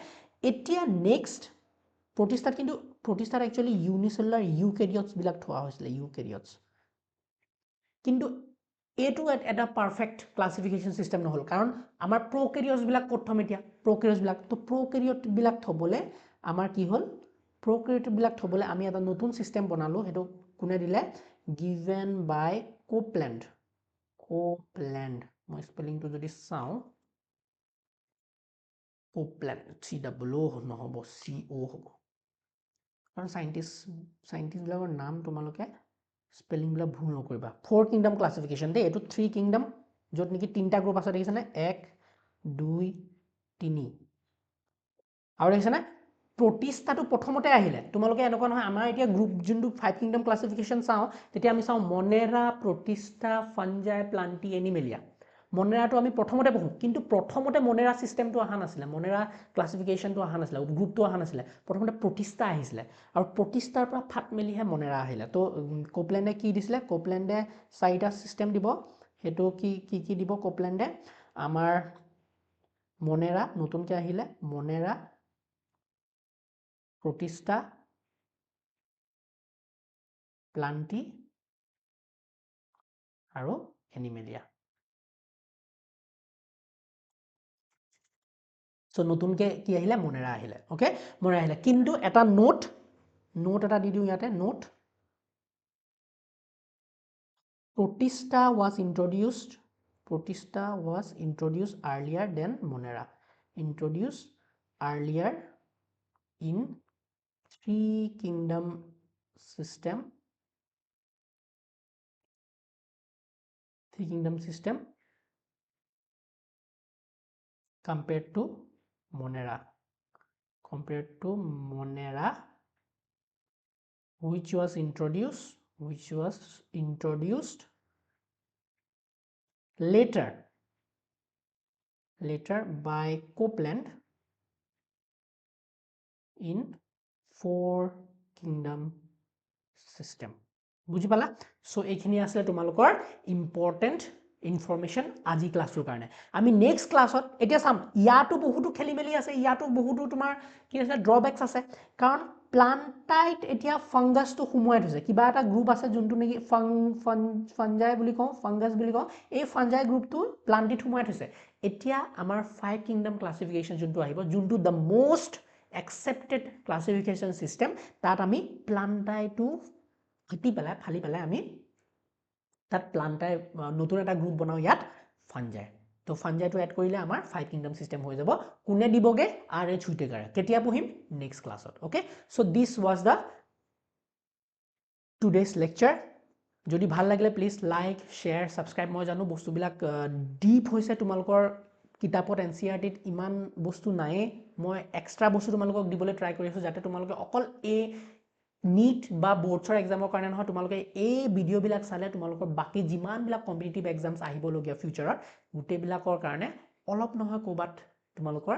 এতিয়া নেক্সট প্ৰটিস্টাত একচুয়ালি ইউনিসেলুলাৰ ইউকেৰিয়টস বিলাক থোৱা হৈছিল ইউকেৰিয়টস কিন্তু এটো এটা পারফেক্ট ক্লাসিফিকেশন সিস্টেম নহল কারণ আমার প্রোক্যারিয়টস বিলাক প্রথম এতিয়া প্রোক্যারিয়টস বিলাক তো প্রোক্যারিয়ট বিলাক থবলে আমার কি হল প্রোক্যারিয়ট বিলাক থবলে আমি এটা নতুন সিস্টেম বনালো হেতু কোনে দিলে গিভেন বাই কোপল্যান্ড মই স্পেলিংটো যদি চাও কোপল্যান্ড CW নহব CO হ'ব কারণ সাইন্টিস্ট বিলাকৰ নাম তোমালোকে স্পেলিং বিলাক ভুল নকৰিবা 4 কিংডম ক্লাসিফিকেশন দে এটো 3 কিংডম যত নেকি তিনটা গ্ৰুপ আছে দেখিছানে 1 2 3 আৰু দেখিছানে প্ৰটিস্টাটো প্ৰথমতে আহিলে তোমালোকে এনেকুৱা নহয় আমাৰ এতিয়া গ্ৰুপ যোনটো 5 কিংডম ক্লাসিফিকেশন চাও তেতিয়া আমি চাও মনেৰা প্ৰটিস্টা ফাঞ্জাই প্লান্টি এনিমেলিয়া মনেৰাটো আমি প্ৰথমতে পঢ়ো কিন্তু প্ৰথমতে মনেৰা সিস্টেমটো আহা নাছিলে মনেৰা ক্লাসিফিকেশনটো আহা নাছিলে গ্ৰুপটো আহা নাছিলে প্ৰথমতে প্ৰটিস্টা আহিছিলে আৰু প্ৰটিস্টাৰ পৰা ফাট মেলিহে মনেৰা আহিলে তো কোপল্যান্ডে কি দিছিলে কোপল্যান্ডে চাৰিটা সিস্টেম দিব হেতু কি দিব কোপল্যান্ডে আমাৰ মনেৰা নতুনকে আহিলে মনেৰা প্ৰটিস্টা প্লান্টি আৰু এনিমেলিয়া সো নতুনকে কি আহিলে মনেৰা আহিলে ওকে মনেৰা আহিলে কিন্তু এটা নোট এটা দি দিও ইয়াতে note Protista was introduced earlier than Monera. Introduced earlier in three kingdom system. Compared to Monera. Which was introduced later by Copeland in 4 kingdom system বুজি পালা সো এইখিনি আছে তোমালোকৰ ইম্পৰ্টেন্ট ইনফৰমেশন আজি ক্লাছৰ কাৰণে আমি নেক্সট ক্লাছত এতিয়া চাম ইয়াটো বহুতো খেলিমেলি আছে ইয়াটো বহুতো তোমাৰ কি আছে ড্ৰবেক্স আছে কাৰণ প্লান্টাইট এতিয়া ফাংগাছটো সোমোৱাই থৈছে কিবা এটা গ্ৰুপ আছে যোনটো নেকি ফাঞ্জাই বুলি কওঁ ফাংগাছ বুলি কওঁ এই ফাঞ্জাই গ্ৰুপটো প্লান্টিত সোমোৱাই থৈছে এতিয়া আমাৰ 5 কিংডম ক্লাছিফিকেশ্যন যোনটো আহিব যোনটো the most accepted classification system তাত আমি প্লান্টাইটো ফালি পেলাই আমি তাত প্লান্টাই নতুন এটা গ্ৰুপ বনাও ইয়াত ফাঞ্জাই তো ফাঞ্জাইটো এড কৰিলে আমাৰ 5 কিংডম সিস্টেম হৈ যাব কোনে দিবগে RH হুইটেকাৰে কেতিয়া পঢ়িম নেক্সট ক্লাছত okay so this was the today's lecture যদি ভাল লাগিলে প্লিজ লাইক শ্বেয়াৰ সাবস্ক্ৰাইব মই জানো বস্তুবিলাক ডিপ হৈছে তোমালোকৰ কিতাপত এনচিআৰটিত ইমান বস্তু নাই মই এক্সট্ৰা বস্তু তোমালোকক দিবলৈ ট্ৰাই কৰি আছো যাতে তোমালোকে অকল এই নীট বা বোৰ্ডছৰ এক্সামৰ কাৰণে নহয় তোমালোকে এই ভিডিঅ'বিলাক চালে তোমালোকৰ বাকি যিমানবিলাক কম্পিটিটিভ এক্সামছ আহিবলগীয়া ফিউচাৰত গোটেইবিলাকৰ কাৰণে অলপ নহয় ক'বাত তোমালোকৰ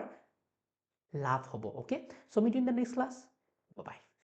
লাভ হ'ব okay so meet in the next class by